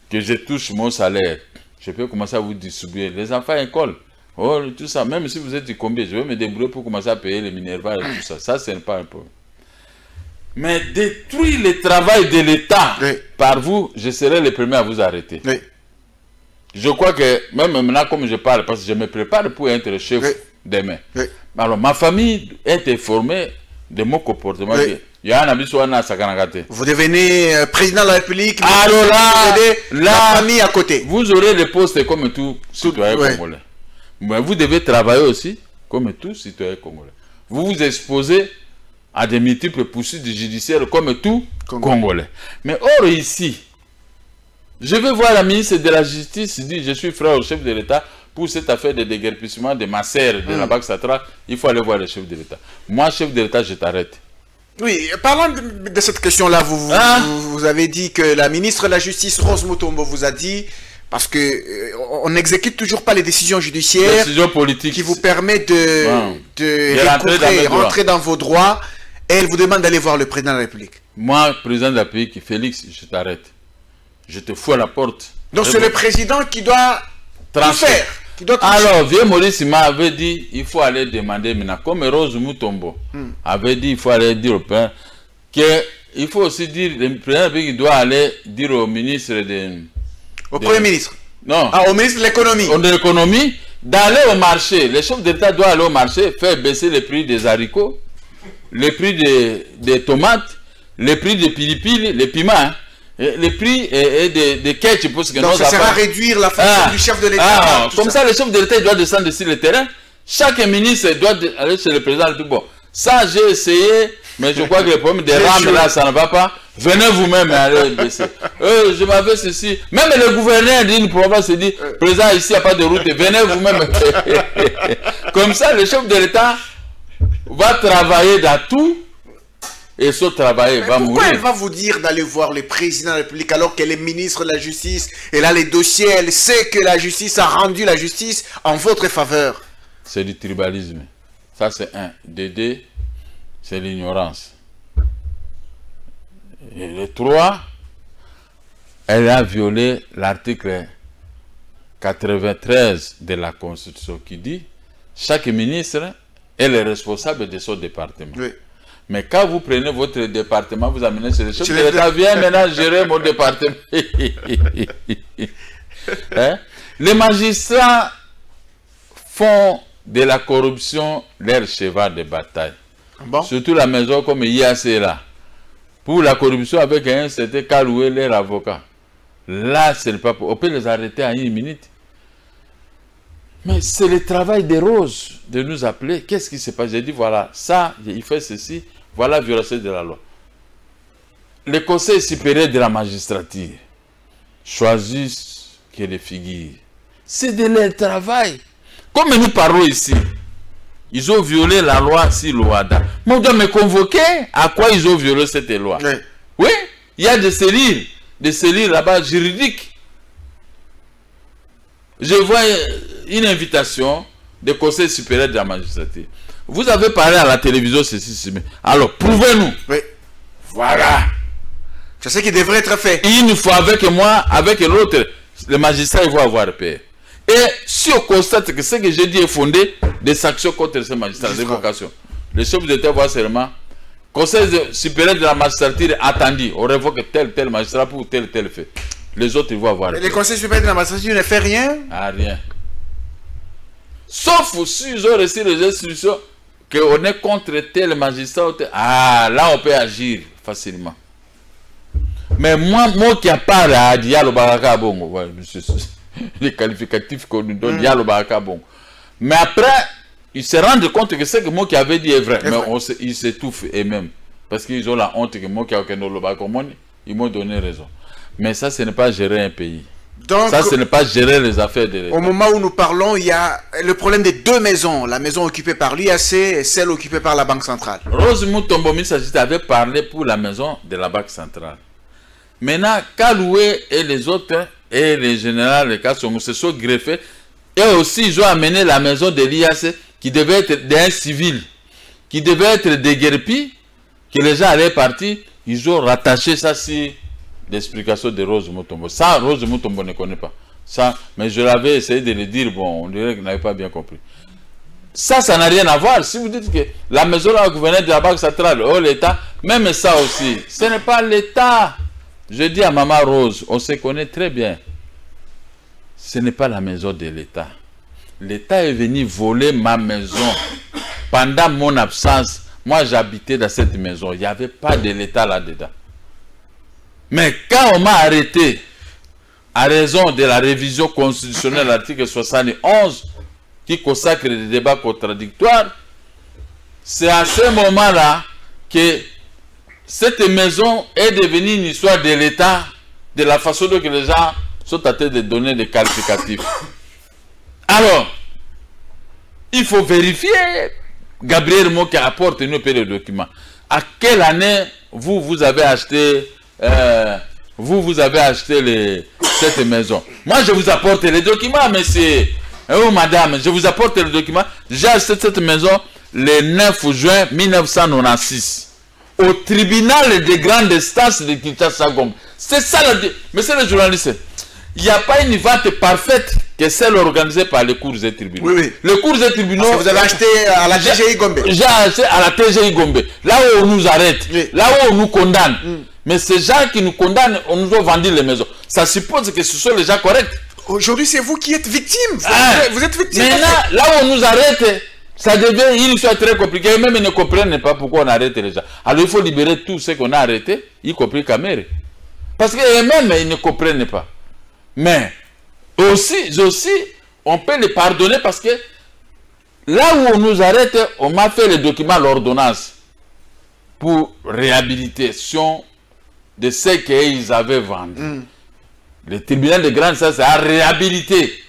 que je touche mon salaire. Je peux commencer à vous distribuer. Les enfants à l'école. Oh, tout ça. Même si vous êtes du combien, je vais me débrouiller pour commencer à payer les Minerva et tout ça. Ça, ce n'est pas un problème. Mais détruire le travail de l'État par vous, je serai le premier à vous arrêter. Oui. Je crois que, même maintenant, comme je parle, parce que je me prépare pour être chef demain. Oui. Alors, ma famille est informée de mon comportement. Oui. Vous devenez président de la République, alors là, la famille à côté. Vous aurez le poste comme tout citoyen congolais. Mais vous devez travailler aussi comme tout citoyen congolais. Vous vous exposez à des multiples poursuites judiciaires comme tout Congolais. Mais or ici, je vais voir la ministre de la Justice, dit je suis frère au chef de l'État pour cette affaire de déguerpissement de ma sœur de la Banque centrale, il faut aller voir le chef de l'État. moi, chef de l'État, je t'arrête. Oui, parlant de cette question-là, vous avez dit que la ministre de la Justice, Rose Mutombo, vous a dit, parce que on n'exécute toujours pas les décisions judiciaires qui vous permettent de rentrer dans vos droits, et elle vous demande d'aller voir le président de la République. Moi, président de la République, Félix, je t'arrête. Je te fous à la porte. Donc c'est le président qui doit transférer. Alors, vieux Maurice m'avait dit, il faut aller demander maintenant, comme Rose Mutombo avait dit, il faut aller dire au père, qu'il faut aussi dire, le président de la République doit aller dire au ministre au Premier ministre. Non. Ah, au ministre de l'économie. De l'économie, d'aller au marché. Le chef d'État doit aller au marché, faire baisser les prix des haricots, les prix des tomates, les prix des pilipili, les piments, hein. Les prix des ketchup. Donc ça sert à réduire la fonction du chef de l'État. Comme ça, le chef de l'État doit descendre sur le terrain. Chaque ministre doit aller chez le président. Bon, ça j'ai essayé, mais je crois que le problème des rames là, ça ne va pas. Venez vous-même et allez baisser. Je m'avais ceci. Même le gouverneur d'une province se dit, président, ici il n'y a pas de route, venez vous-même. Comme ça, le chef de l'État va travailler dans tout. Et ce travail va mourir. Pourquoi elle va vous dire d'aller voir le président de la République alors qu'elle est ministre de la Justice? Elle a les dossiers, elle sait que la justice a rendu la justice en votre faveur. C'est du tribalisme. Ça c'est un. Dédé, c'est l'ignorance. Et le 3, elle a violé l'article 93 de la Constitution qui dit chaque ministre est le responsable de son département. Oui. Mais quand vous prenez votre département, vous amenez sur le chef de l'État, viens maintenant gérer mon département. Hein? Les magistrats font de la corruption leur cheval de bataille. Bon. Surtout la maison comme IAC là. Pour la corruption avec un, c'était Kaloué, leur avocat. Là, c'est le pas. On peut les arrêter en une minute. Mais c'est le travail des Roses de nous appeler. Qu'est-ce qui se passe? J'ai dit, voilà, ça, il fait ceci, voilà la violation de la loi. Le Conseil supérieur de la magistrature choisit que les figures. C'est de leur travail. Comme nous parlons ici, ils ont violé la loi si Loada. Mais on doit me convoquer à quoi ils ont violé cette loi. Oui, oui, il y a des cellules là-bas juridiques. Je vois une invitation du Conseil supérieur de la magistrature. Vous avez parlé à la télévision ceci. Alors, prouvez-nous. Oui. Voilà. C'est ce qui devrait être fait. Une fois avec moi, avec l'autre, les magistrats vont avoir peur. Et si on constate que ce que j'ai dit est fondé, des sanctions contre ces magistrats, des vocations. Le chef d'État voit seulement Conseil supérieur de la magistrature attendu, on révoque tel magistrat pour tel fait. Les autres, ils vont avoir. Le Conseil supérieur de la magistrature ne fait rien? Ah, rien. Sauf si ils ont reçu les instructions qu'on est contre tel magistrat. Ah, là, on peut agir facilement. Mais moi qui a parlé à Diallo Baraka Bongo, ouais, les qualificatifs qu'on nous donne, Diallo Baraka Bongo. Mais après, ils se rendent compte que ce que moi qui avait dit est vrai. Mais ils s'étouffent eux-mêmes. Parce qu'ils ont la honte que moi qui a ils m'ont donné raison. Mais ça, ce n'est pas gérer un pays. Donc, ça, ce n'est pas gérer les affaires de l'État. Au moment où nous parlons, il y a le problème des deux maisons. La maison occupée par l'IAC et celle occupée par la Banque centrale. Rose Moutombomi avait parlé pour la maison de la Banque centrale. Maintenant, Kaloué et les autres, et les généraux, les Kassongo, se sont greffés. Et aussi, ils ont amené la maison de l'IAC, qui devait être d'un civil, qui devait être déguerpi, que les gens allaient partir. Ils ont rattaché ça sur l'explication de Rose Moutombo. Ça, Rose Moutombo ne connaît pas. Ça, mais je l'avais essayé de le dire, bon, on dirait qu'il n'avait pas bien compris. Ça n'a rien à voir. Si vous dites que la maison là, gouverneur de la Banque centrale, oh l'État, même ça aussi, ce n'est pas l'État. Je dis à Maman Rose, on se connaît très bien. Ce n'est pas la maison de l'État. L'État est venu voler ma maison. Pendant mon absence, moi j'habitais dans cette maison. Il n'y avait pas de l'État là-dedans. Mais quand on m'a arrêté, à raison de la révision constitutionnelle, l'article 71, qui consacre des débats contradictoires, c'est à ce moment-là que cette maison est devenue une histoire de l'État, de la façon dont les gens sont en train de donner des qualificatifs. Alors, il faut vérifier, Gabriel Moki apporte nous les documents. À quelle année vous avez acheté cette maison? Moi, je vous apporte les documents, monsieur. Oh, madame, je vous apporte les documents. J'ai acheté cette maison le 9 juin 1996. Au tribunal de grande instance de Kinshasa-Gombe. C'est ça monsieur le journaliste. Il n'y a pas une vente parfaite que celle organisée par les cours et tribunaux. Oui, oui. Les cours et tribunaux. Vous avez acheté à la TGI Gombe. J'ai acheté à la TGI Gombe. Là où on nous arrête. Oui. Là où on nous condamne. Mais ces gens qui nous condamnent, on nous a vendu les maisons. Ça suppose que ce sont les gens corrects. Aujourd'hui, c'est vous qui êtes victime. Vous êtes victime. Mais là où on nous arrête, ça devient une histoire très compliquée. Même ils ne comprennent pas pourquoi on arrête les gens. Alors il faut libérer tout ce qu'on a arrêté, y compris Kamere. Parce qu'eux-mêmes, ils ne comprennent pas. Mais aussi, on peut les pardonner parce que là où on nous arrête, on m'a fait les documents, l'ordonnance pour réhabilitation de ce qu'ils avaient vendu. Le tribunal de grande instance a réhabilité.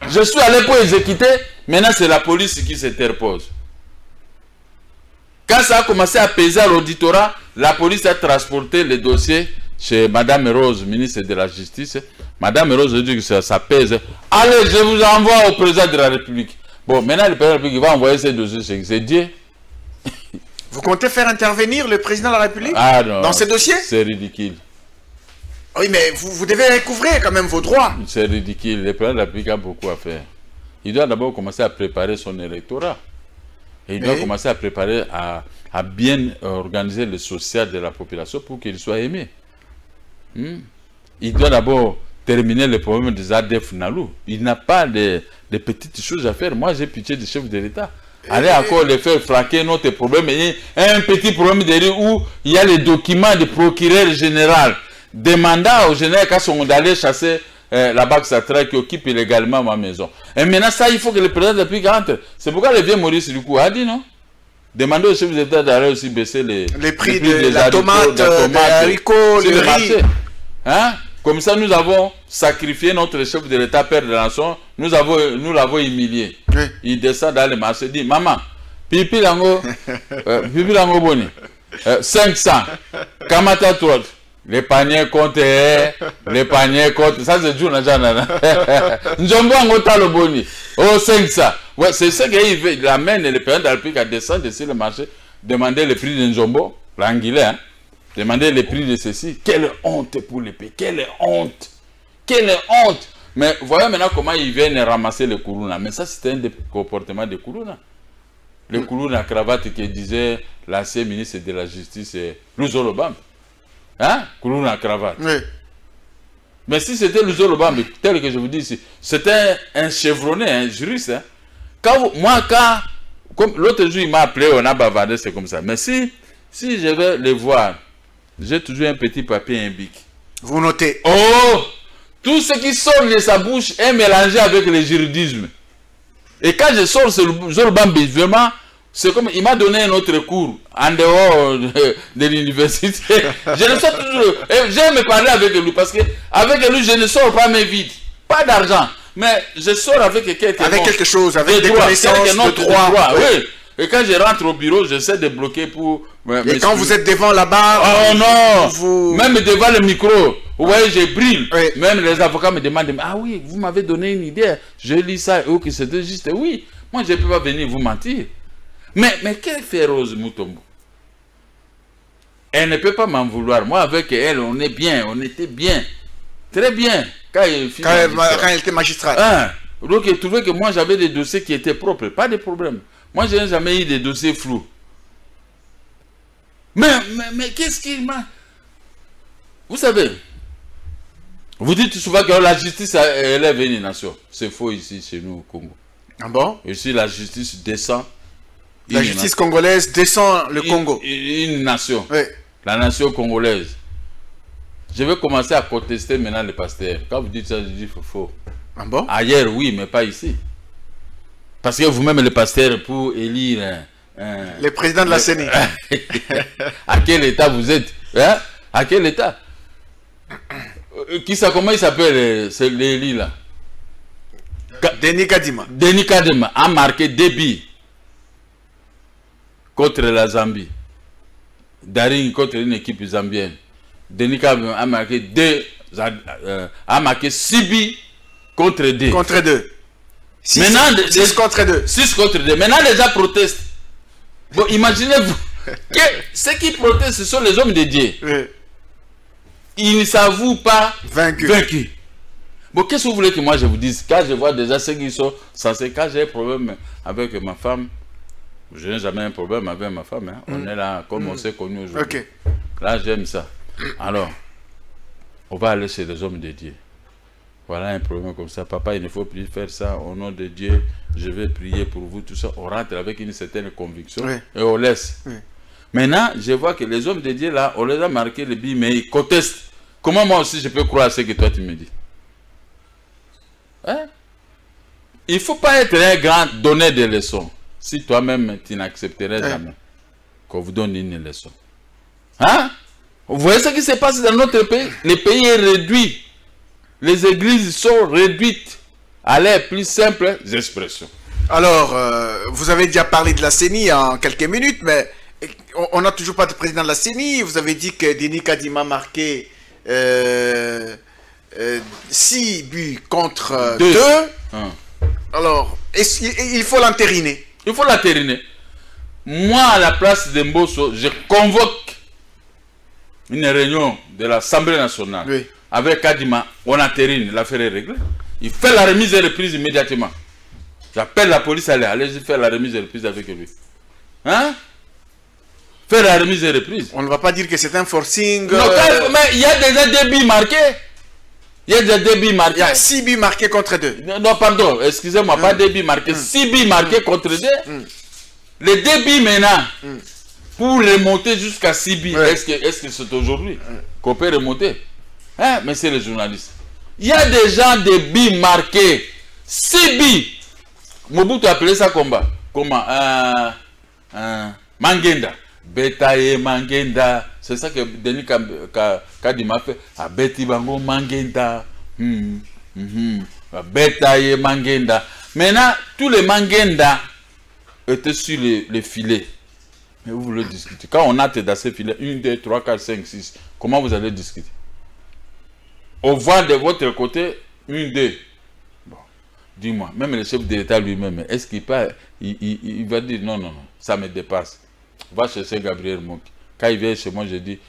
Je suis allé pour exécuter, maintenant c'est la police qui s'interpose. Quand ça a commencé à peser à l'auditorat, la police a transporté le dossier chez Madame Rose, ministre de la Justice. Madame Rose dit que ça pèse. Allez, je vous envoie au président de la République. Bon, maintenant le président de la République va envoyer ces dossiers chez Dieu. Vous comptez faire intervenir le président de la République dans ces dossiers? C'est ridicule. Oui, mais vous devez couvrir quand même vos droits. C'est ridicule. Le président de la République a beaucoup à faire. Il doit d'abord commencer à préparer son électorat. Et il doit commencer à préparer, à bien organiser le social de la population pour qu'il soit aimé. Il doit d'abord terminer le problème des ADF Nalou. Il n'a pas de petites choses à faire. Moi, j'ai pitié du chef de l'État. Allez encore les faire fraquer notre problème. Il y a un petit problème derrière où il y a les documents du procureur général demandant au général Kassongo d'aller chasser la Banque centrale qui occupe illégalement ma maison. Et maintenant, ça, il faut que le président de la République entre. C'est pourquoi le vieux Maurice Lukou a dit non. Demandez au chef de l'État d'aller aussi baisser les prix de la tomate, des haricots, le riz. Hein? Comme ça, nous avons sacrifié notre chef de l'État, père de la nation. Nous l'avons humilié. Oui. Il descend dans le marché, dit, maman, pipi lango boni, 500, kamata trop. Les paniers comptent, ça c'est dur, Njombo ango talo boni, oh 500. Ouais, c'est ce qu'il amène le président de la République à descendre sur le marché, demander le prix de Njombo, l'anglais, hein. Demander le prix de ceci. Quelle honte pour les pays. Quelle honte. Quelle honte. Mais voyez maintenant comment ils viennent ramasser le Kourouna. Mais ça, c'était un des comportements de Kourouna. Le Kourouna cravate qui disait l'ancien ministre de la Justice, Luzo Lobambe. Hein? Kourouna cravate. Oui. Mais si c'était Luzo Lobambe, tel que je vous dis, c'était un chevronné, un juriste. Hein? Comme l'autre jour, il m'a appelé, on a bavardé, c'est comme ça. Mais si je vais les voir, j'ai toujours un petit papier et un bic. Vous notez. Oh! Tout ce qui sort de sa bouche est mélangé avec le juridisme. Et quand je sors sur Zolbambi, vraiment, c'est comme il m'a donné un autre cours en dehors de l'université. Je ne sors toujours. J'aime parler avec lui parce que avec lui, je ne sors pas mes vides. Pas d'argent. Mais je sors avec quelque chose, avec des connaissances de droit. Oui. Et quand je rentre au bureau, j'essaie de bloquer pour... Et quand vous êtes devant la barre... Oh non! Même devant le micro, vous voyez, je brille. Oui. Même les avocats me demandent, ah oui, vous m'avez donné une idée, je lis ça, ou que c'était juste, oui. Moi, je ne peux pas venir vous mentir. Mais qu'elle fait Rose Mutombo? Elle ne peut pas m'en vouloir. Moi, avec elle, on est bien, on était bien. Très bien. Quand elle était magistrate. Hein? Donc, elle trouvait que moi, j'avais des dossiers qui étaient propres, pas de problème. Moi, je n'ai jamais eu des dossiers flous. Mais qu'est-ce qu'il m'a... Vous savez, vous dites souvent que la justice élève une nation. C'est faux ici, chez nous au Congo. Ah bon? Ici, la justice descend. La justice congolaise descend le Congo. Une nation. Oui. La nation congolaise. Je vais commencer à contester maintenant les pasteurs. Quand vous dites ça, je dis faux. Ah bon? Ailleurs, oui, mais pas ici. Parce que vous-même, le pasteur, pour élire... le président de la CENI. À quel état vous êtes? Hein? À quel état? Comment il s'appelle, c'est l'élu là? Denis Kadima. Denis Kadima a marqué 2 buts contre la Zambie. Daring contre une équipe zambienne. Denis Kadima a marqué a marqué 6 buts contre 2. Contre 2. 6 contre 2. 6 contre 2. Maintenant, les gens protestent. Bon, imaginez-vous. Ceux qui protestent, ce sont les hommes de Dieu. Oui. Ils ne s'avouent pas vaincus. Bon, qu'est-ce que vous voulez que moi je vous dise? Quand je vois déjà ceux qui sont censés, quand j'ai un problème avec ma femme, je n'ai jamais un problème avec ma femme. Hein. On est là comme on s'est connus aujourd'hui. Okay. Là, j'aime ça. Alors, on va aller chez les hommes de Dieu. Voilà un problème comme ça. Papa, il ne faut plus faire ça. Au nom de Dieu, je vais prier pour vous. Tout ça, on rentre avec une certaine conviction et on laisse. Oui. Maintenant, je vois que les hommes de Dieu, là, on les a marqué le billet, mais ils contestent. Comment moi aussi je peux croire à ce que toi tu me dis? Hein? Il ne faut pas être un grand donneur de leçons. Si toi-même, tu n'accepterais jamais qu'on vous donne une leçon. Hein? Vous voyez ce qui se passe dans notre pays? Le pays est réduit. Les églises sont réduites à leurs plus simples expressions. Alors, vous avez déjà parlé de la CENI en quelques minutes, mais on n'a toujours pas de président de la CENI. Vous avez dit que Denis Kadima a marqué 6 buts contre 2. Alors, il faut l'entériner. Il faut l'entériner. Moi, à la place de Mbosso, je convoque une réunion de l'Assemblée nationale. Oui. Avec Kadima, on entérine, l'affaire est réglée. Il fait la remise et reprise immédiatement. J'appelle la police, allez-y faire la remise et reprise avec lui. Hein? Faire la remise et reprise. On ne va pas dire que c'est un forcing. Non, mais il y a déjà 2 buts marqués. Il y a déjà 2 buts marqués. Il y a 6 buts marqués contre 2. Non, pardon, excusez-moi, pas 2 buts marqués. 6 buts marqués contre 2. Les 2 buts maintenant, pour remonter jusqu'à 6 buts, est-ce que c'est aujourd'hui qu'on peut remonter? Hein, monsieur le journaliste? Il y a déjà des buts marqués. 6 buts. Mobutu appelait ça comment? Mangenda. Betaye Mangenda, C'est ça que Denis Kadima fait. A Betty Bango Mangenda. Betaye Mangenda. Maintenant, tous les Mangenda étaient sur les filets. Mais vous voulez discuter. Quand on a dans ces filets, 1, 2, 3, 4, 5, 6, comment vous allez discuter? Au voir de votre côté, 1, 2. Bon, dis-moi, même le chef de l'État lui-même, est-ce qu'il il va dire non, ça me dépasse. Va chercher Gabriel Moki. Quand il vient chez moi, je dis,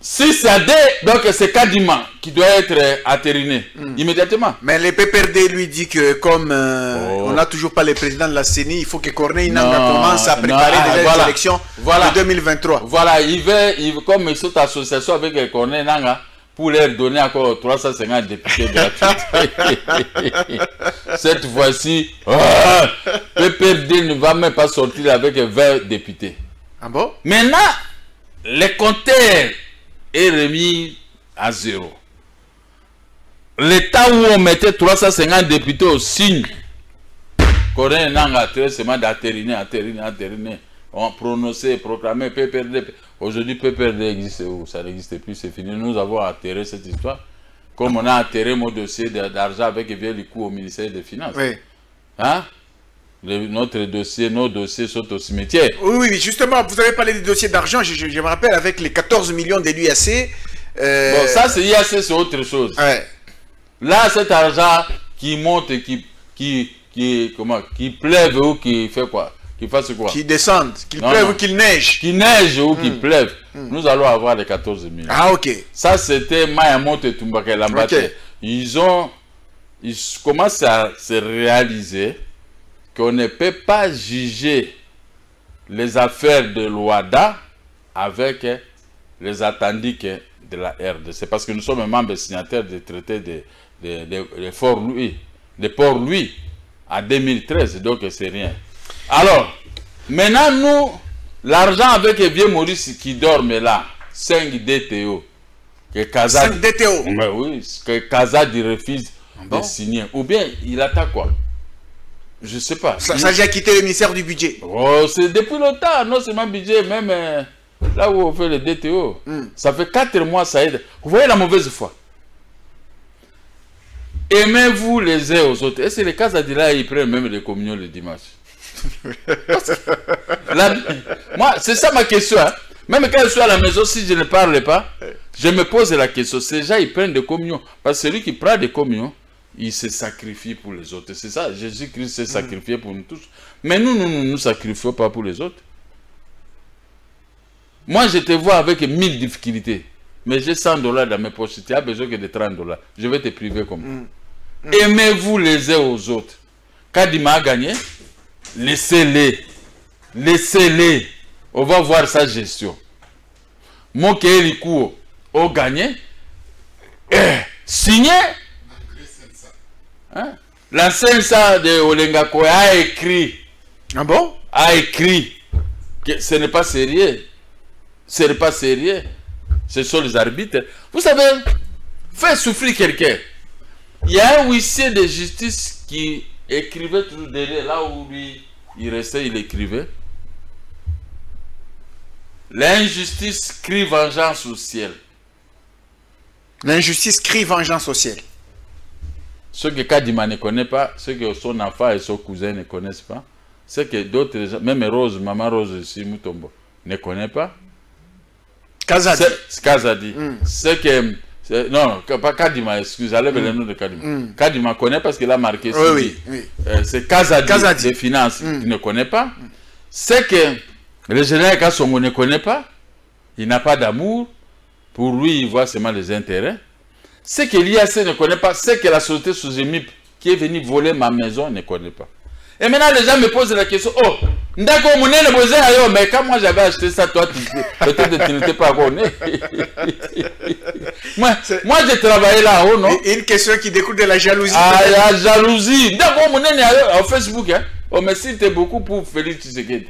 si c'est D, donc c'est Kadima qui doit être attériné immédiatement. Mais le PPRD lui dit que comme on n'a toujours pas le président de la CENI, il faut que Corneille Nangaa commence à préparer déjà les élections de 2023. Voilà, comme ils sont association avec Corneille Nangaa, pour leur donner encore 350 députés gratuits. Cette fois-ci, PPRD ne va même pas sortir avec 20 députés. Ah bon? Maintenant, les compteurs est remis à 0. L'état où on mettait 350 députés au signe, Corneille Nangaa très seulement d'attériner, on prononçait, proclamé PPRD. Aujourd'hui, PPRD existe où? Ça n'existe plus, c'est fini. Nous avons atterré cette histoire. Comme on a atterré mon dossier d'argent avec les coûts au ministère des Finances. Oui. Hein? Nos dossiers sont au cimetière. Oui, justement, vous avez parlé des dossiers d'argent, je me rappelle, avec les 14 millions de l'IAC. Bon, ça, c'est IAC, c'est autre chose. Ouais. Là, cet argent qui monte, qui pleuve ou qui fait quoi? Qui fasse quoi? Qui descendent, qu'il pleuve ou qu'il neige. Qui neige ou qui pleuve. Nous allons avoir les 14 millions. Ah, ok. Ça, c'était Mayamoto et Tumbaka Lambate. Okay. Ils commencent à se réaliser qu'on ne peut pas juger les affaires de l'OADA avec les attendus de la RDC. Parce que nous sommes membres signataires des traités de Port-Louis en 2013. Donc, c'est rien. Alors, maintenant, nous, l'argent avec le vieux Maurice qui dorme là, 5 DTO. Que Kaza, 5 DTO? Mais oui, que Kaza refuse de signer. Ou bien, il attaque quoi? Je ne sais pas. Ça a déjà quitté le ministère du budget. Oh, c'est depuis longtemps, non seulement budget, même là où on fait le DTO. Ça fait 4 mois, ça aide. Vous voyez la mauvaise foi. Aimez-vous les uns aux autres. Est-ce que les Kazadila, ils prennent même les communions le dimanche? Moi, c'est ça ma question. Hein. Même quand je suis à la maison, si je ne parle pas, je me pose la question. Ces gens, ils prennent des communions. Parce que celui qui prend des communions, il se sacrifie pour les autres. C'est ça, Jésus-Christ s'est sacrifié pour nous tous. Mais nous ne nous sacrifions pas pour les autres. Moi, je te vois avec 1000 difficultés. Mais j'ai 100 $ dans mes poches. Si tu as besoin que de 30 $, je vais te priver comme ça. Aimez-vous les uns aux autres. Kadima a gagné. Laissez-les. Laissez-les. On va voir sa gestion. Moke Elikou a gagné. Signé. Hein? La Sensa de Olengako a écrit. Ah bon? A écrit que ce n'est pas sérieux. Ce n'est pas sérieux. Ce sont les arbitres. Vous savez, faire souffrir quelqu'un. Il y a un huissier de justice qui écrivait toujours derrière, là où lui, il restait, il écrivait. L'injustice crie vengeance au ciel. L'injustice crie vengeance au ciel. Ceux que Kadima ne connaît pas, ceux que son enfant et son cousin ne connaissent pas, ceux que d'autres, même Rose, maman Rose ici, Mutombo, ne connaît pas. Kazadi. Kazadi. C'est que... Non, pas Kadima, excusez, enlève le nom de Kadima. Kadima connaît parce qu'il a marqué oui. c'est Kazadi des finances qu'il ne connaît pas. C'est que le général Kassongo ne connaît pas. Il n'a pas d'amour. Pour lui, il voit seulement les intérêts. Ce que l'IAC ne connaît pas, c'est que la société sous EMIP qui est venue voler ma maison ne connaît pas. Et maintenant, les gens me posent la question, oh, Ndako Mounene Bozé ayo, mais quand moi j'avais acheté ça, toi, peut-être que tu n'étais pas connu. moi, j'ai travaillé là-haut, non? Une question qui découle de la jalousie. Ah, la jalousie. Ndako Mounene ayo, au Facebook, hein. Oh, mais si t'es beaucoup pour Félix Tshisekedi.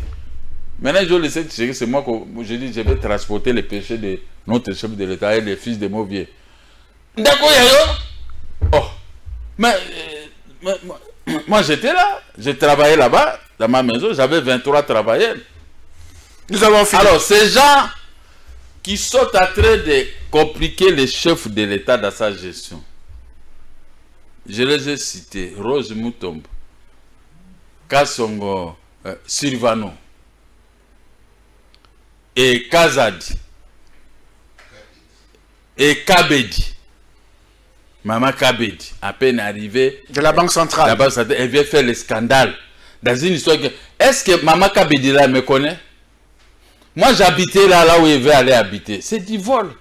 Maintenant, je le sais, c'est moi que je dis, je vais transporter les péchés de notre chef de l'État et les fils de Mauvier. Ndako yayo. Oh, mais moi j'étais là, j'ai travaillé là-bas, dans ma maison, j'avais 23 travailleurs. Nous avons fini. Alors ces gens qui sont en train de compliquer les chefs de l'État dans sa gestion. Je les ai cités. Rose Mutombo, Kassongo, Silvano et Kazadi et Kabedi. Maman Kabedi, à peine arrivée de la Banque centrale. La Banque centrale, elle vient faire le scandale. Dans une histoire que... Est-ce que Maman Kabedi là me connaît? Moi j'habitais là où il veut aller habiter. C'est du vol.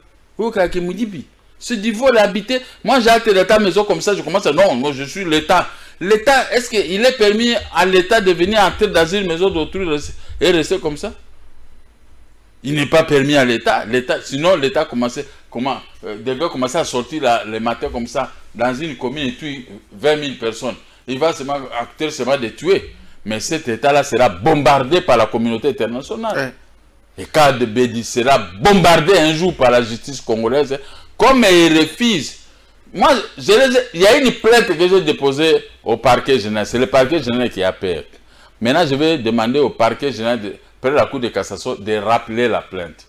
C'est du vol habité. Moi j'ai hâte de ta maison comme ça, je commence à... Non, moi je suis l'État. L'État, est-ce qu'il est permis à l'État de venir entrer dans une maison d'autrui et rester comme ça? Il n'est pas permis à l'État. Sinon l'État devait commencer à sortir les matins comme ça, dans une commune et tuer 20 000 personnes. Il va seulement de tuer. Mais cet État-là sera bombardé par la communauté internationale. Et Kabedi sera bombardé un jour par la justice congolaise. Comme il refuse. Moi, il y a une plainte que j'ai déposée au parquet général. C'est le parquet général qui a peur. Maintenant, je vais demander au parquet général, près de la Cour de cassation, de rappeler la plainte.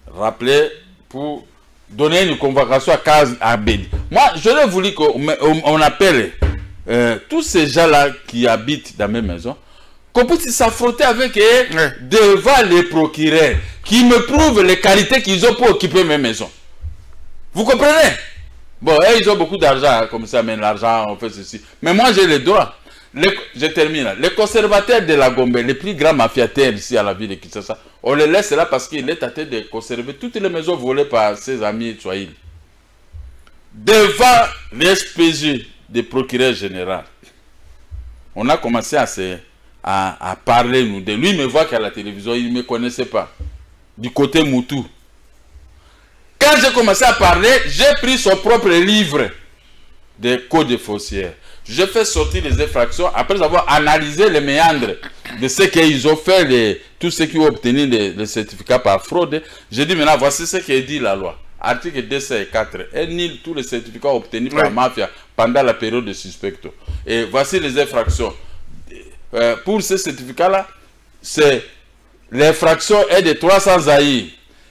Rappeler pour donner une convocation à Kabedi. Moi, j'aurais voulu qu'on appelle tous ces gens-là qui habitent dans mes maisons, qu'on puisse s'affronter avec eux devant les procureurs, qui me prouvent les qualités qu'ils ont pour occuper mes maisons. Vous comprenez? Bon, ils ont beaucoup d'argent, comme ça, mais l'argent, on fait ceci. Mais moi, j'ai les droits. Je termine là. Les conservateurs de la Gombe, les plus grands mafiataires ici à la ville de Kinshasa, on les laisse là parce qu'il est tenté de conserver toutes les maisons volées par ses amis Swahili. Devant l'SPG des procureurs généraux, on a commencé à parler, nous, de lui. Il me voit qu'à la télévision, il ne me connaissait pas. Du côté Moutou. Quand j'ai commencé à parler, j'ai pris son propre livre de code foncier. J'ai fait sortir les infractions après avoir analysé les méandres de ce qu'ils ont fait, tous ceux qui ont obtenu les certificats par fraude. J'ai dit maintenant, voici ce que dit la loi. Article 204. Elle nie tous les certificats obtenus par la mafia pendant la période de suspecto. Et voici les infractions. Pour ces certificats-là, l'infraction est de 300 zaïs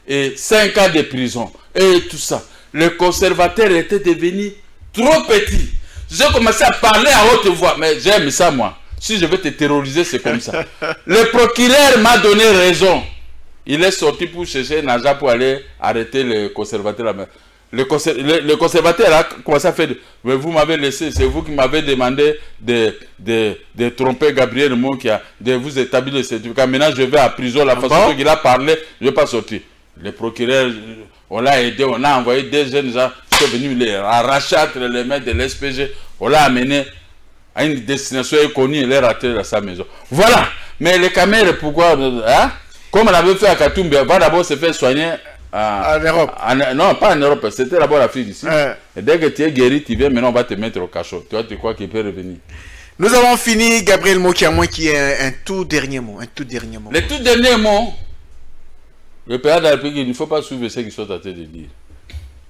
et 5 ans de prison. Et tout ça. Le conservateur était devenu trop petit. J'ai commencé à parler à haute voix. Mais j'aime ça, moi. Si je veux te terroriser, c'est comme ça. Le procureur m'a donné raison. Il est sorti pour chercher un agent pour aller arrêter le conservateur. Le conservateur a commencé à faire... Mais vous m'avez laissé, c'est vous qui m'avez demandé de tromper Gabriel Monkia, de vous établir le certificat. Maintenant, je vais à prison. La façon dont il a parlé, je ne vais pas sortir. Le procureur, on l'a aidé, on a envoyé des jeunes gens qui sont venus les arracher entre les mains de l'SPG. On l'a amené à une destination inconnue et les rater dans sa maison. Voilà. Mais les caméras, pourquoi hein? Comme on avait fait à Katumbi, on va d'abord se faire soigner en Europe. Non, pas en Europe, c'était d'abord l'Afrique ici. Et dès que tu es guéri, tu viens, maintenant on va te mettre au cachot. Tu crois qu'il peut revenir? Nous avons fini, Gabriel Mokiamoi, qui est un tout dernier mot. Le tout dernier mot, le président de la République, il ne faut pas suivre ce qu'ils sont en train de dire.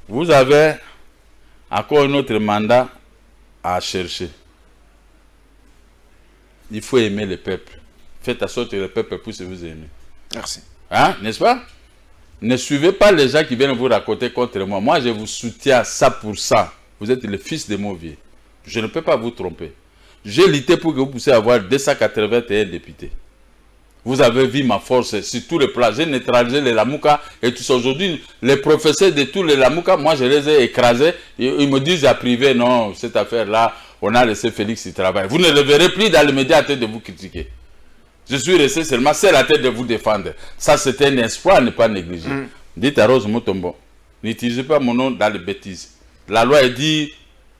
Vous avez encore un autre mandat à chercher. Il faut aimer le peuple. Faites en sorte que le peuple puisse vous aimer. Merci. Hein, n'est-ce pas? Ne suivez pas les gens qui viennent vous raconter contre moi. Moi, je vous soutiens 100%. Vous êtes le fils de mon vieux. Je ne peux pas vous tromper. J'ai lutté pour que vous puissiez avoir 281 députés. Vous avez vu ma force sur tous les plans. J'ai neutralisé les Lamouka et tout ça. Aujourd'hui, les professeurs de tous les Lamouka, moi je les ai écrasés. Ils me disent à privé, non, cette affaire-là, on a laissé Félix y travailler. Vous ne le verrez plus dans les médias à tête de vous critiquer. Je suis resté seulement seul à tête de vous défendre. Ça, c'est un espoir à ne pas négliger. Dites à Rose Mutombo, n'utilisez pas mon nom dans les bêtises. La loi est dit,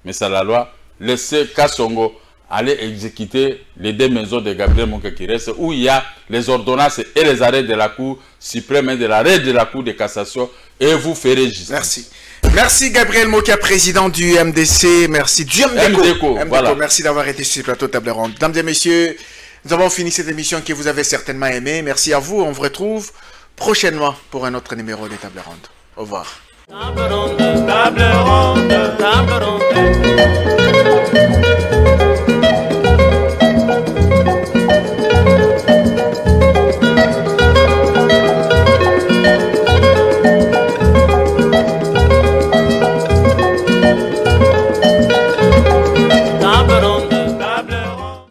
mais c'est la loi, laissez Kassongo aller exécuter les 2 maisons de Gabriel Monkia qui restent, où il y a les ordonnances et les arrêts de la Cour suprême et de l'arrêt de la Cour de cassation, et vous ferez justice. Merci. Merci Gabriel Monkia, président du MDC. Merci du MDECO. Voilà. Merci d'avoir été sur le plateau Table Ronde. Mesdames et messieurs, nous avons fini cette émission que vous avez certainement aimée. Merci à vous. On vous retrouve prochainement pour un autre numéro des Table Ronde. Au revoir. Table ronde, table ronde, table ronde.